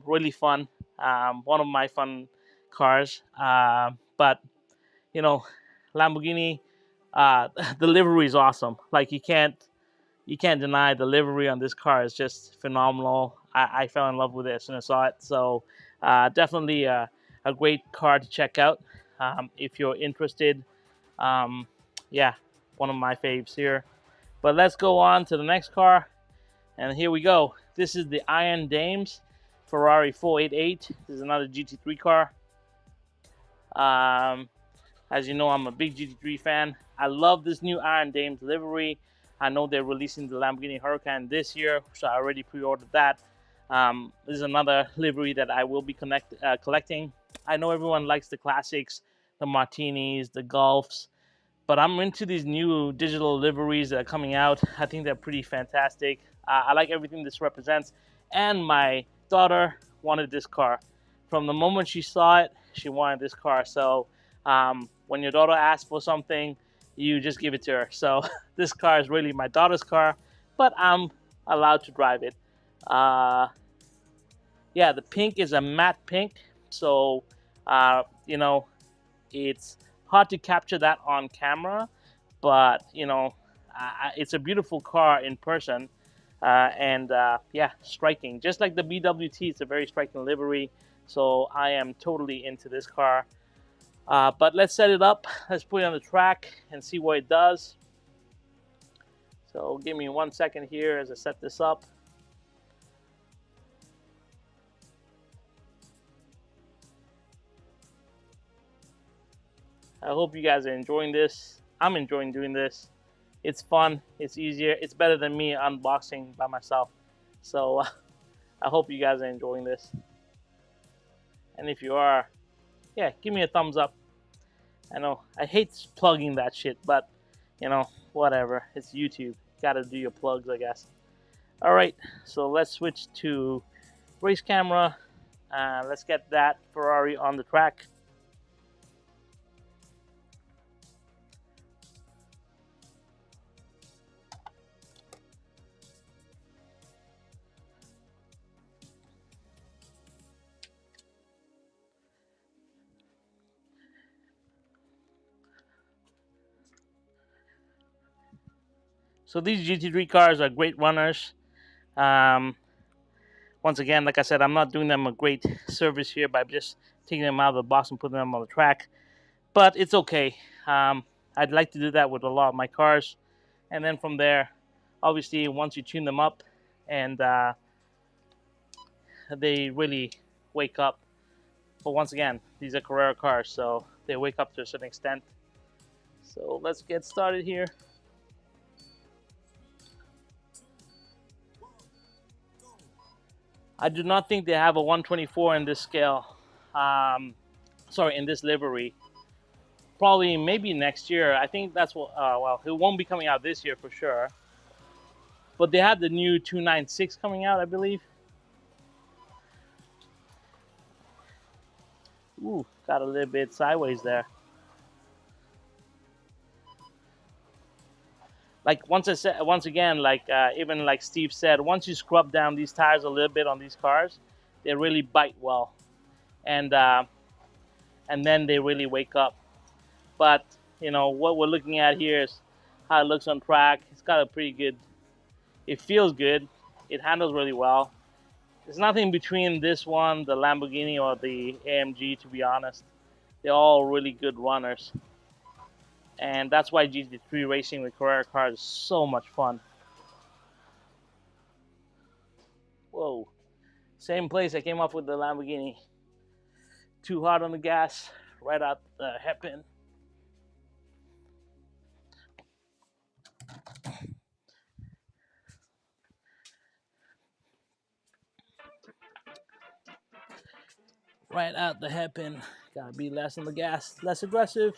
Really fun. One of my fun cars. But you know, Lamborghini, the livery is awesome. Like you can't deny the livery on this car is just phenomenal. I fell in love with it as soon as I saw it. So definitely a great car to check out if you're interested. Yeah, one of my faves here. But let's go on to the next car. And here we go. This is the Iron Dames Ferrari 488. This is another GT3 car. As you know, I'm a big GT3 fan. I love this new Iron Dames livery. I know they're releasing the Lamborghini Huracan this year, so I already pre-ordered that. This is another livery that I will be collecting. I know everyone likes the classics, the Martinis, the Golfs, but I'm into these new digital liveries that are coming out. I think they're pretty fantastic. I like everything this represents, and my daughter wanted this car. From the moment she saw it, she wanted this car. So when your daughter asks for something, you just give it to her. So this car is really my daughter's car, but I'm allowed to drive it. Yeah, the pink is a matte pink, so you know, it's hard to capture that on camera, but you know, it's a beautiful car in person, and yeah, striking. Just like the BWT, it's a very striking livery. So I am totally into this car. But let's set it up. Let's put it on the track and see what it does. So give me 1 second here as I set this up. I hope you guys are enjoying this. I'm enjoying doing this. It's fun. It's easier. It's better than me unboxing by myself. So I hope you guys are enjoying this. And if you are, yeah, give me a thumbs up. I know I hate plugging that shit, but you know, whatever. It's YouTube. gotta do your plugs, I guess. All right, so let's switch to race camera. Let's get that Ferrari on the track. So these GT3 cars are great runners. Once again, like I said, I'm not doing them a great service here by just taking them out of the box and putting them on the track. But it's okay. I'd like to do that with a lot of my cars. And then from there, obviously, once you tune them up and they really wake up. But once again, these are Carrera cars, so they wake up to a certain extent. So let's get started here. I do not think they have a 124 in this scale. Sorry, in this livery. Probably maybe next year. I think that's what, well, it won't be coming out this year for sure. But they have the new 296 coming out, I believe. Ooh, got a little bit sideways there. Like once again, like even like Steve said, once you scrub down these tires a little bit on these cars, they really bite well, and then they really wake up. But you know what we're looking at here is how it looks on track. It's got a pretty good. It feels good. It handles really well. There's nothing between this one, the Lamborghini, or the AMG, to be honest. They're all really good runners. And that's why GT3 racing with Carrera cars is so much fun. Whoa. Same place I came up with the Lamborghini. Too hard on the gas, right out the hairpin. Right out the hairpin. Gotta be less on the gas, less aggressive.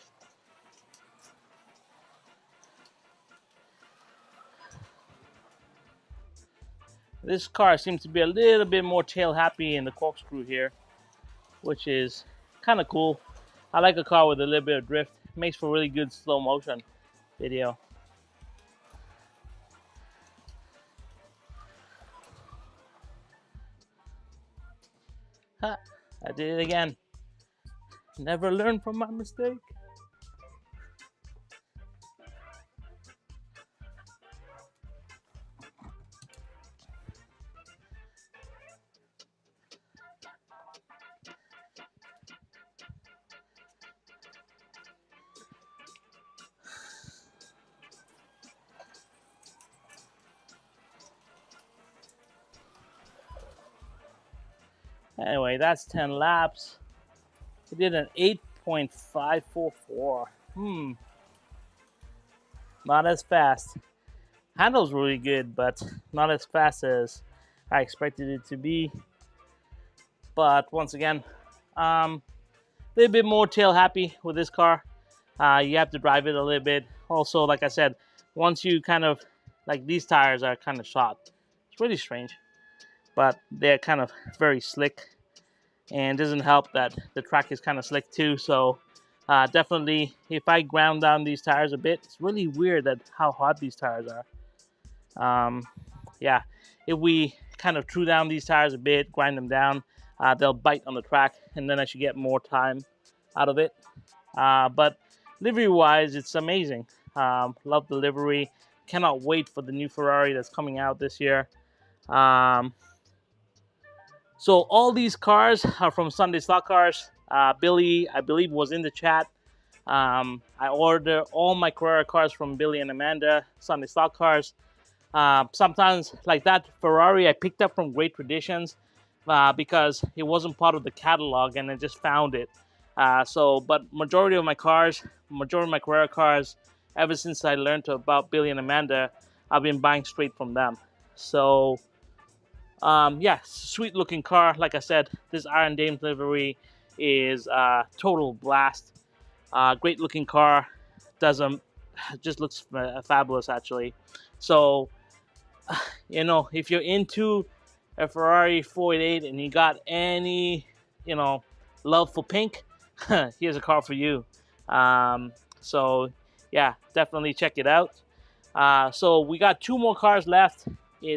This car seems to be a little bit more tail happy in the corkscrew here, which is kind of cool. I like a car with a little bit of drift. It makes for really good slow motion video. Ha, I did it again. Never learn from my mistake. Anyway, that's 10 laps. We did an 8.544. Not as fast. Handles really good, but not as fast as I expected it to be. But once again, a little bit more tail happy with this car. You have to drive it a little bit. Also, like I said, once you kind of, like these tires are kind of shot. It's really strange, but they're kind of very slick. And it doesn't help that the track is kind of slick too. So definitely, if I ground down these tires a bit, it's really weird that how hot these tires are. Yeah, if we kind of true down these tires a bit, grind them down, they'll bite on the track, and then I should get more time out of it. But livery-wise, it's amazing. Love the livery. Cannot wait for the new Ferrari that's coming out this year. So all these cars are from Sunday Stock Cars. Billy, I believe, was in the chat. I order all my Carrera cars from Billy and Amanda, Sunday Stock Cars. Sometimes, like that Ferrari, I picked up from Great Traditions because it wasn't part of the catalog, and I just found it. But majority of my Carrera cars, ever since I learned about Billy and Amanda, I've been buying straight from them. So. Yeah, sweet looking car. Like I said, this Iron Dames livery is total blast. Great looking car. Does a just looks fabulous actually. So if you're into a Ferrari 488 and you got any love for pink, here's a car for you. So yeah, definitely check it out. So we got two more cars left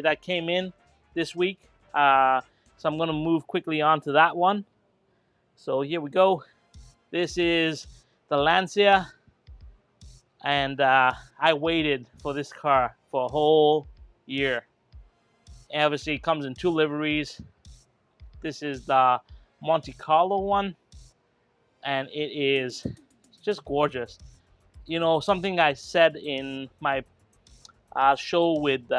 that came in this week. So I'm gonna move quickly on to that one. So here we go. This is the Lancia, and I waited for this car for a whole year. And obviously, it comes in two liveries. This is the Monte Carlo one, and it is just gorgeous. Something I said in my show with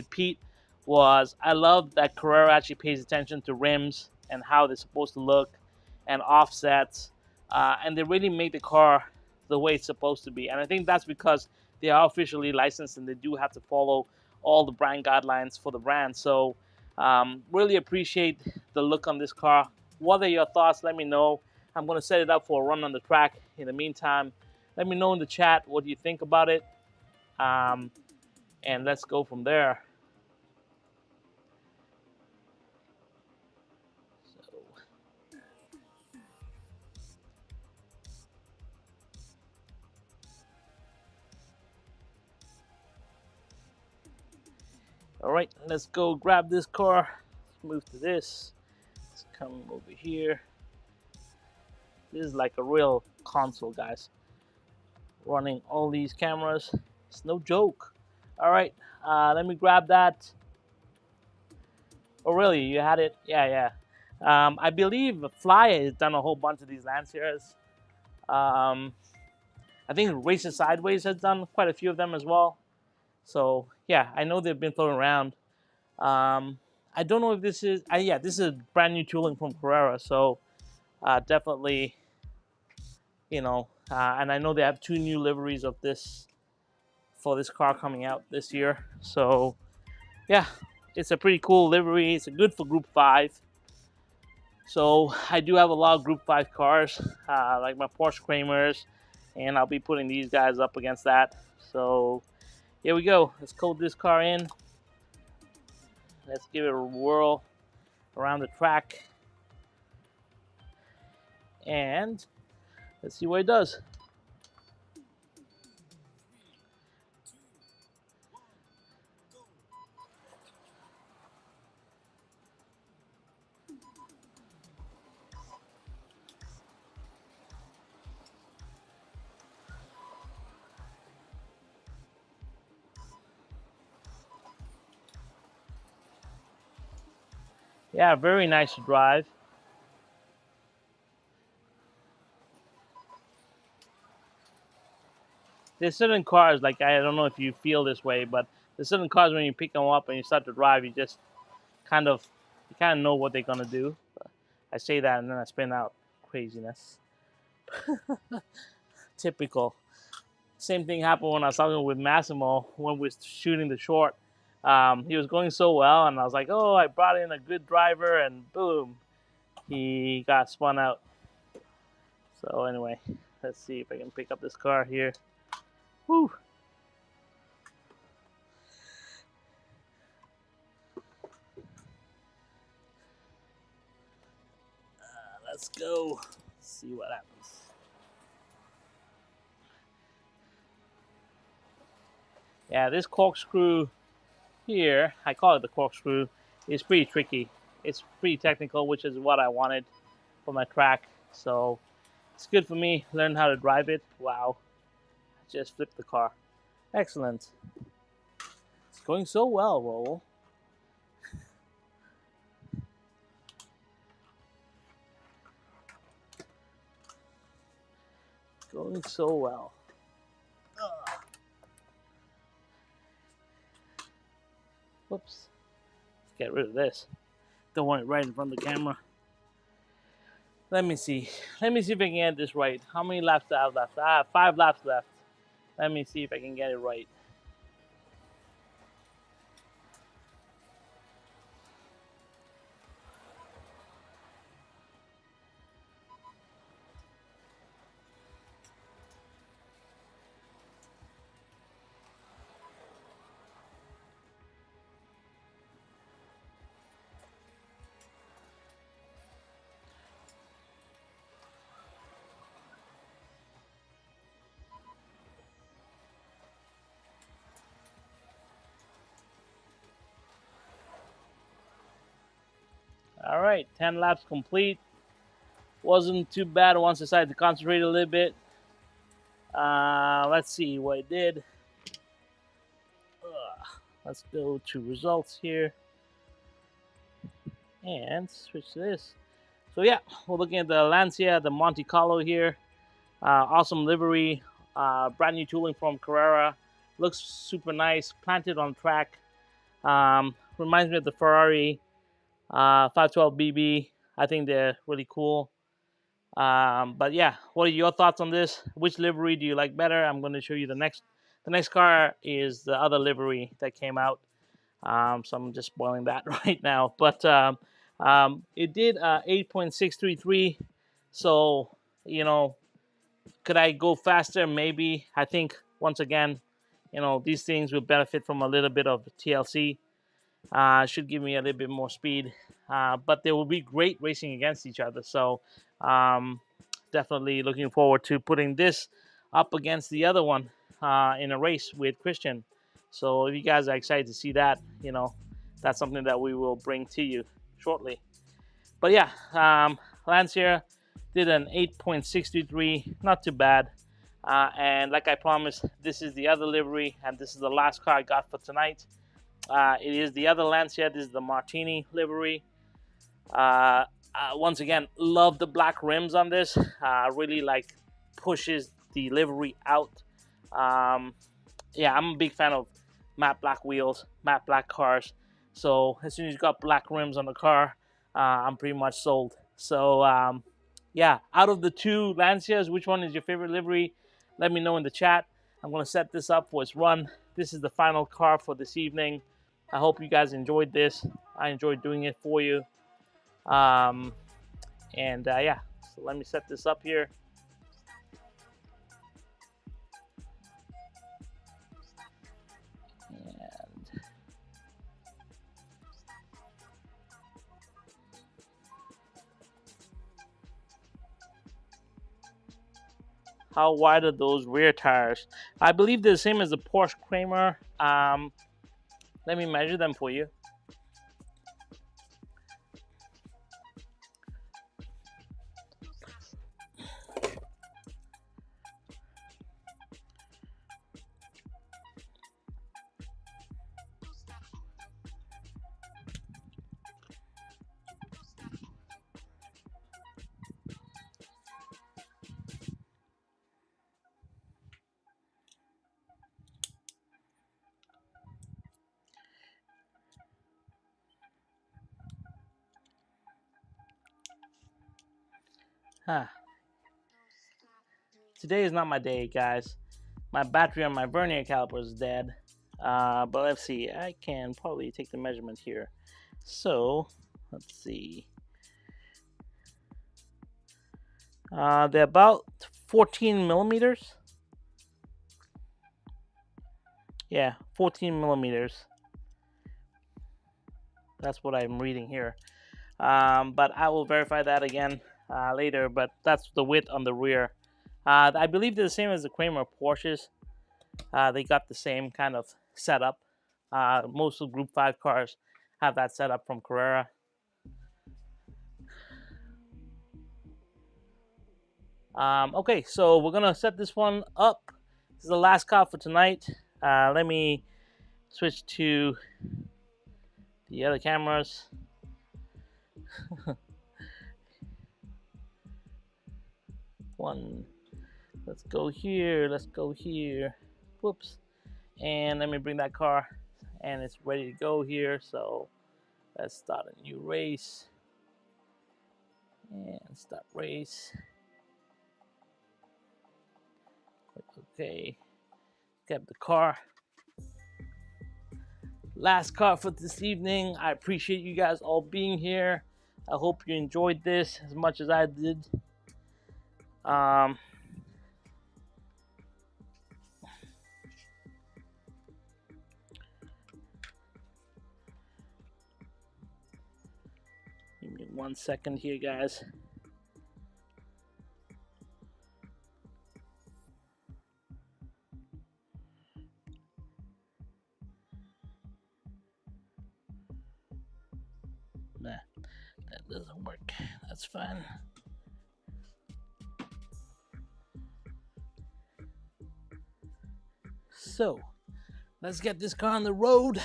Pete was I love that Carrera actually pays attention to rims and how they're supposed to look and offsets, and they really make the car the way it's supposed to be. And I think that's because they are officially licensed and they do have to follow all the brand guidelines for the brand. So really appreciate the look on this car. What are your thoughts? Let me know. I'm going to set it up for a run on the track. In the meantime, let me know in the chat what you think about it. And let's go from there. All right, let's go grab this car. Let's move to this. Let's come over here. This is like a real console, guys. Running all these cameras. It's no joke. All right, let me grab that. Oh, really? You had it? Yeah. I believe Fly has done a whole bunch of these Lanciers. I think Racing Sideways has done quite a few of them as well. So yeah, I know they've been thrown around. I don't know if this is. Yeah, this is brand new tooling from Carrera. So definitely, and I know they have two new liveries of this for this car coming out this year. So yeah, it's a pretty cool livery. It's good for Group 5. So I do have a lot of Group 5 cars, like my Porsche Kramers, and I'll be putting these guys up against that. So here we go. Let's code this car in. Let's give it a whirl around the track. And let's see what it does. Yeah, very nice to drive. There's certain cars, like I don't know if you feel this way, but there's certain cars when you pick them up and you start to drive, you just kind of know what they're gonna do. But I say that and then I spin out. Craziness. Typical. Same thing happened when I was talking with Massimo when we were shooting the short. He was going so well, and I was like, "Oh, I brought in a good driver," and boom, he got spun out. So anyway, let's see if I can pick up this car here. Whew. Let's go. See what happens. Yeah, this corkscrew here, I call it the corkscrew, is pretty tricky. It's pretty technical, which is what I wanted for my track. So it's good for me. Learn how to drive it. Wow. Just flipped the car. Excellent. It's going so well, Raul. Going so well. Whoops. Let's get rid of this. Don't want it right in front of the camera. Let me see. Let me see if I can get this right. How many laps do I have left? I have 5 laps left. Let me see if I can get it right. right, 10 laps complete. Wasn't too bad once I decided to concentrate a little bit. Let's see what it did. Let's go to results here and switch to this. So yeah, we're looking at the Lancia, the Monte Carlo here. Awesome livery, brand new tooling from Carrera. Looks super nice, planted on track. Reminds me of the Ferrari 512BB. I think they're really cool. But yeah, what are your thoughts on this? Which livery do you like better? I'm going to show you the next. The next car is the other livery that came out. So I'm just spoiling that right now. But it did 8.633. So, you know, could I go faster? Maybe. I think, once again, you know, these things will benefit from a little bit of TLC. Should give me a little bit more speed. But they will be great racing against each other. So definitely looking forward to putting this up against the other one in a race with Christian. So if you guys are excited to see that, you know, that's something that we will bring to you shortly. But yeah, Lancia did an 8.623, not too bad. And like I promised, this is the other livery, and this is the last car I got for tonight. It is the other Lancia. This is the Martini livery. Once again, love the black rims on this. Really like pushes the livery out. Yeah, I'm a big fan of matte black wheels, matte black cars. So as soon as you got black rims on the car, I'm pretty much sold. So yeah, out of the two Lancias, which one is your favorite livery? Let me know in the chat. I'm going to set this up for its run. This is the final car for this evening. I hope you guys enjoyed this. I enjoyed doing it for you. Yeah, so let me set this up here. And how wide are those rear tires? I believe they're the same as the Porsche Kramer. Let me measure them for you. Huh. Today is not my day, guys. My battery on my vernier caliper is dead. But let's see. I can probably take the measurement here. So, let's see. They're about 14 millimeters. Yeah, 14 millimeters. That's what I'm reading here. But I will verify that again later. But that's the width on the rear. I believe they're the same as the Kramer Porsches. They got the same kind of setup. Most of Group 5 cars have that setup from Carrera. Okay, so we're gonna set this one up. This is the last car for tonight. Let me switch to the other cameras. One. Let's go here. Let's go here. Whoops. And let me bring that car, and it's ready to go here. So let's start a new race. And start race. Okay. Get the car. Last car for this evening. I appreciate you guys all being here. I hope you enjoyed this as much as I did. Give me 1 second here, guys. Nah, That doesn't work. That's fine. So let's get this car on the road.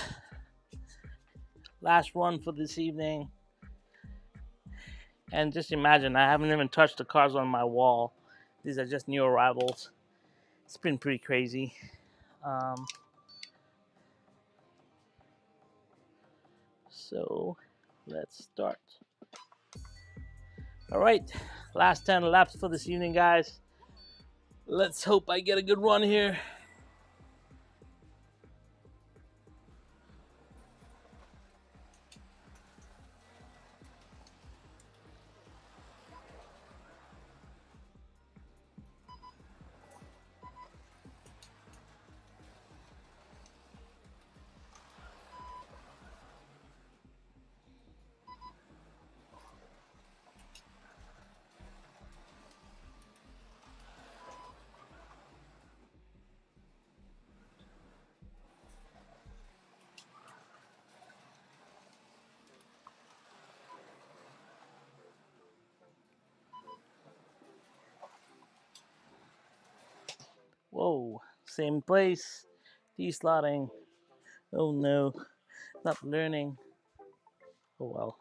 Last run for this evening. And just imagine, I haven't even touched the cars on my wall. These are just new arrivals. It's been pretty crazy. So let's start. All right, last 10 laps for this evening, guys. Let's hope I get a good run here. Whoa, same place. De-slotting. Oh no, not learning. Oh well.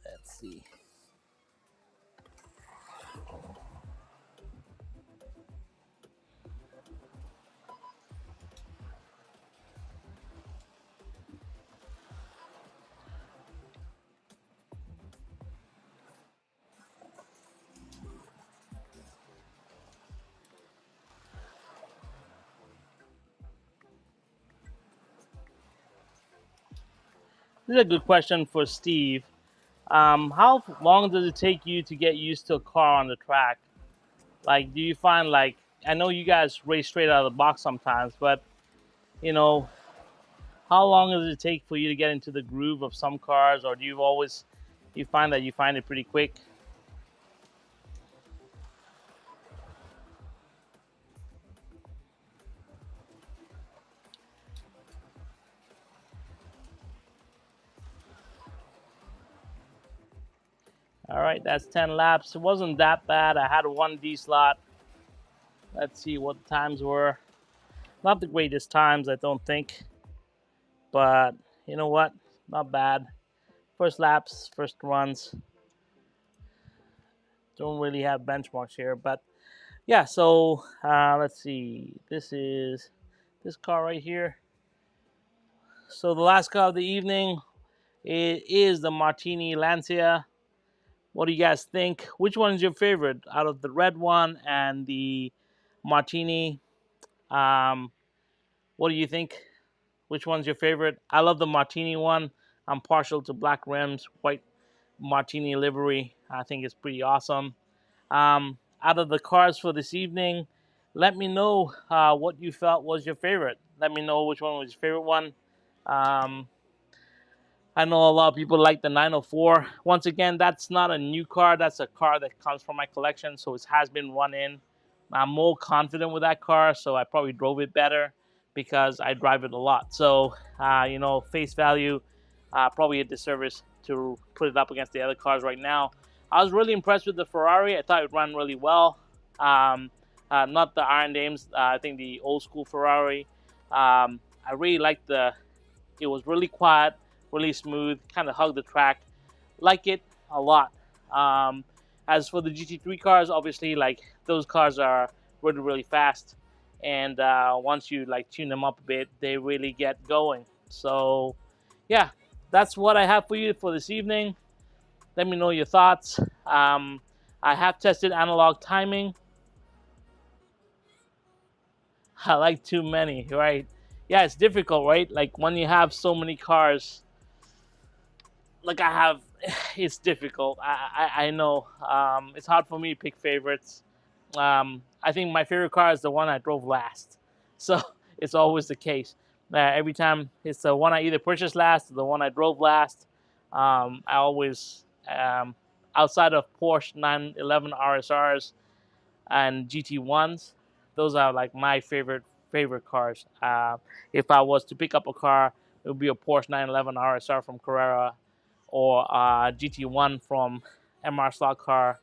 Let's see. This is a good question for Steve. How long does it take you to get used to a car on the track? Like, do you find, like, I know you guys race straight out of the box sometimes, but you know, how long does it take for you to get into the groove of some cars, or do you find that you find it pretty quick? All right, that's 10 laps. It wasn't that bad. I had one D slot. Let's see what the times were. Not the greatest times, I don't think. But you know what? Not bad. First laps, first runs. Don't really have benchmarks here, but yeah. So let's see. This is this car right here. So the last car of the evening, it is the Martini Lancia. What do you guys think? Which one is your favorite out of the red one and the Martini? Um, what do you think? Which one's your favorite? I love the Martini one. I'm partial to black rims, white Martini livery. I think it's pretty awesome. Out of the cars for this evening, let me know what you felt was your favorite. Let me know which one was your favorite one. Um, I know a lot of people like the 904. Once again, that's not a new car. That's a car that comes from my collection, so it has been run in. I'm more confident with that car, so I probably drove it better because I drive it a lot. So, face value, probably a disservice to put it up against the other cars right now. I was really impressed with the Ferrari. I thought it ran really well. Not the Iron Dames. I think the old school Ferrari. I really liked it was really quiet, really smooth, kind of hugged the track. Like it a lot. Um, as for the GT3 cars, obviously, like those cars are really, really fast, and once you like tune them up a bit, they really get going. So, yeah, that's what I have for you for this evening. Let me know your thoughts. I have tested analog timing. I like too many, right? Yeah, it's difficult, right? Like when you have so many cars, like I have, it's difficult. I know. It's hard for me to pick favorites. I think my favorite car is the one I drove last, so it's always the case. Every time it's the one I either purchased last or the one I drove last. I always outside of Porsche 911 RSRs and GT1s, those are like my favorite cars. If I was to pick up a car, it would be a Porsche 911 RSR from Carrera or GT1 from MR Stock Car.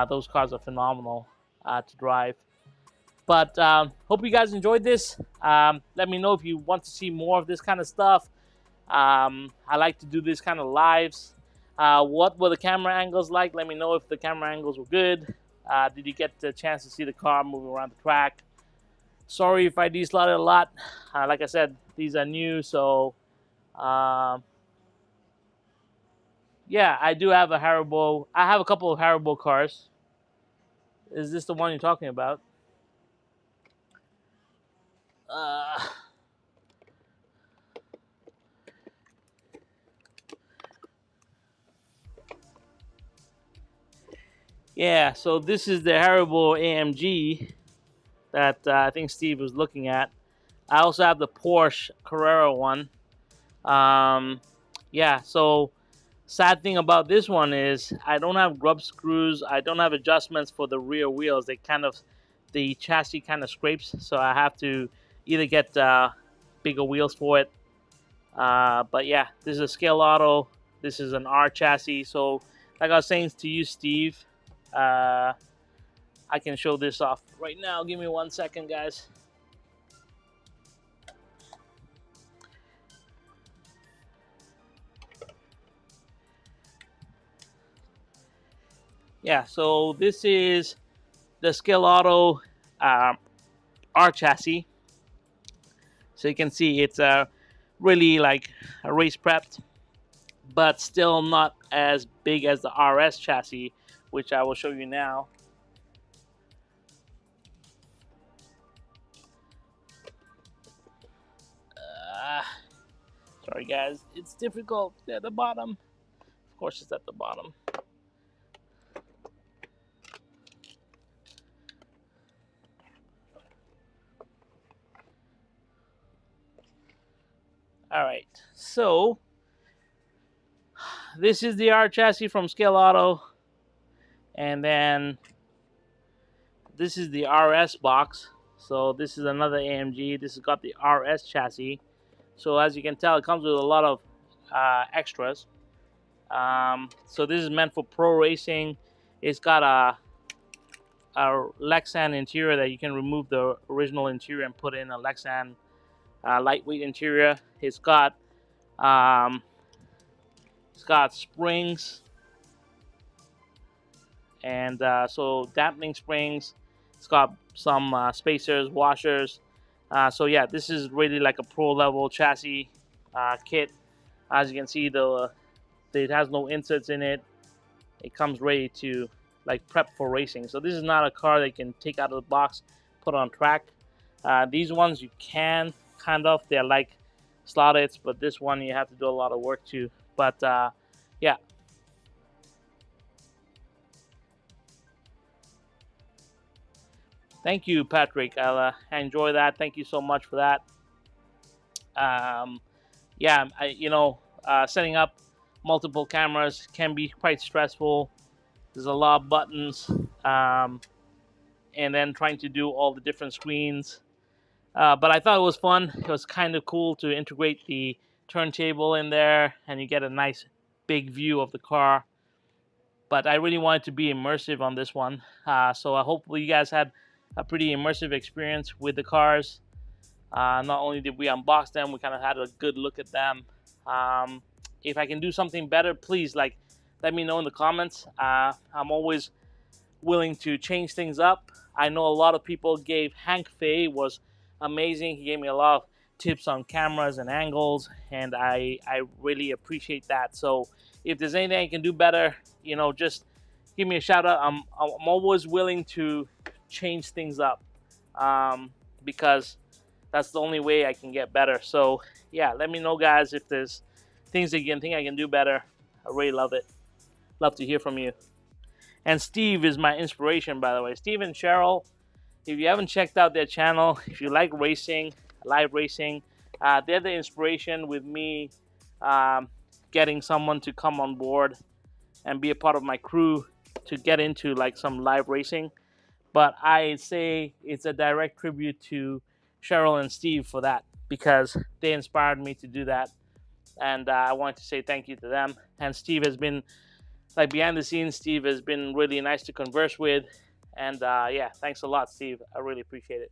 Those cars are phenomenal to drive. But hope you guys enjoyed this. Let me know if you want to see more of this kind of stuff. I like to do this kind of lives. What were the camera angles like? Let me know if the camera angles were good. Did you get the chance to see the car moving around the track? Sorry if I deslotted a lot. Like I said, these are new, so yeah, I do have a Haribo. I have a couple of Haribo cars. Is this the one you're talking about? Yeah, so this is the Haribo AMG that I think Steve was looking at. I also have the Porsche Carrera one. Yeah, so sad thing about this one is I don't have grub screws. I don't have adjustments for the rear wheels. The chassis kind of scrapes, so I have to either get bigger wheels for it. But yeah, this is a scale auto. This is an R chassis. So like I was saying to you, Steve, I can show this off right now. Give me 1 second, guys. Yeah, so this is the Scale Auto R chassis. So you can see it's really like a race prepped, but still not as big as the RS chassis, which I will show you now. Sorry guys, it's difficult at the bottom. Of course it's at the bottom. All right, so this is the R chassis from Scale Auto, and then this is the RS box. So this is another AMG. This has got the RS chassis. So as you can tell, it comes with a lot of extras. So this is meant for pro racing. It's got a Lexan interior that you can remove the original interior and put in a Lexan lightweight interior. It's got springs, and so dampening springs. It's got some spacers, washers. So yeah, this is really like a pro level chassis kit. As you can see, it has no inserts in it. It comes ready to like prep for racing. So this is not a car that you can take out of the box, put on track. These ones you can kind of, they're like slotted, but this one you have to do a lot of work to. But yeah. Thank you, Patrick. I enjoy that. Thank you so much for that. Yeah, setting up multiple cameras can be quite stressful. There's a lot of buttons, and then trying to do all the different screens. But I thought it was fun. It was kind of cool to integrate the turntable in there, and you get a nice big view of the car. But I really wanted to be immersive on this one. So I hope you guys had a pretty immersive experience with the cars. Not only did we unbox them, we kind of had a good look at them. If I can do something better, please let me know in the comments. I'm always willing to change things up. I know a lot of people gave Hank Fay was amazing. He gave me a lot of tips on cameras and angles, and I really appreciate that. So if there's anything I can do better, just give me a shout out. I'm always willing to change things up, because that's the only way I can get better. So yeah, let me know, guys, if there's things that you think I can do better. I really love it. Love to hear from you. And Steve is my inspiration, by the way. Steve and Cheryl, if you haven't checked out their channel, if you like racing, live racing, they're the inspiration with me getting someone to come on board and be a part of my crew to get into like some live racing. But I say it's a direct tribute to Cheryl and Steve for that, because they inspired me to do that. And I want to say thank you to them. And Steve has been, like, behind the scenes, Steve has been really nice to converse with. And yeah, thanks a lot, Steve. I really appreciate it.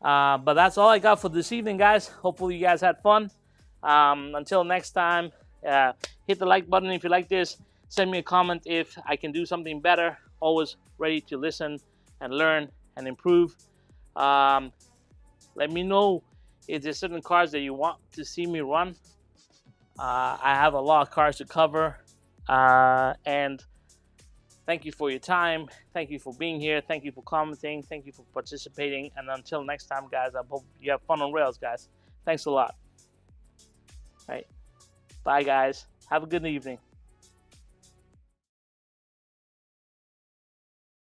But that's all I got for this evening, guys. Hopefully you guys had fun. Until next time, hit the like button if you like this. Send me a comment if I can do something better. Always ready to listen and learn and improve. Let me know if there's certain cars that you want to see me run. I have a lot of cars to cover. And thank you for your time. Thank you for being here. Thank you for commenting. Thank you for participating. And until next time, guys, I hope you have fun on rails, guys. Thanks a lot. All right. Bye, guys. Have a good evening.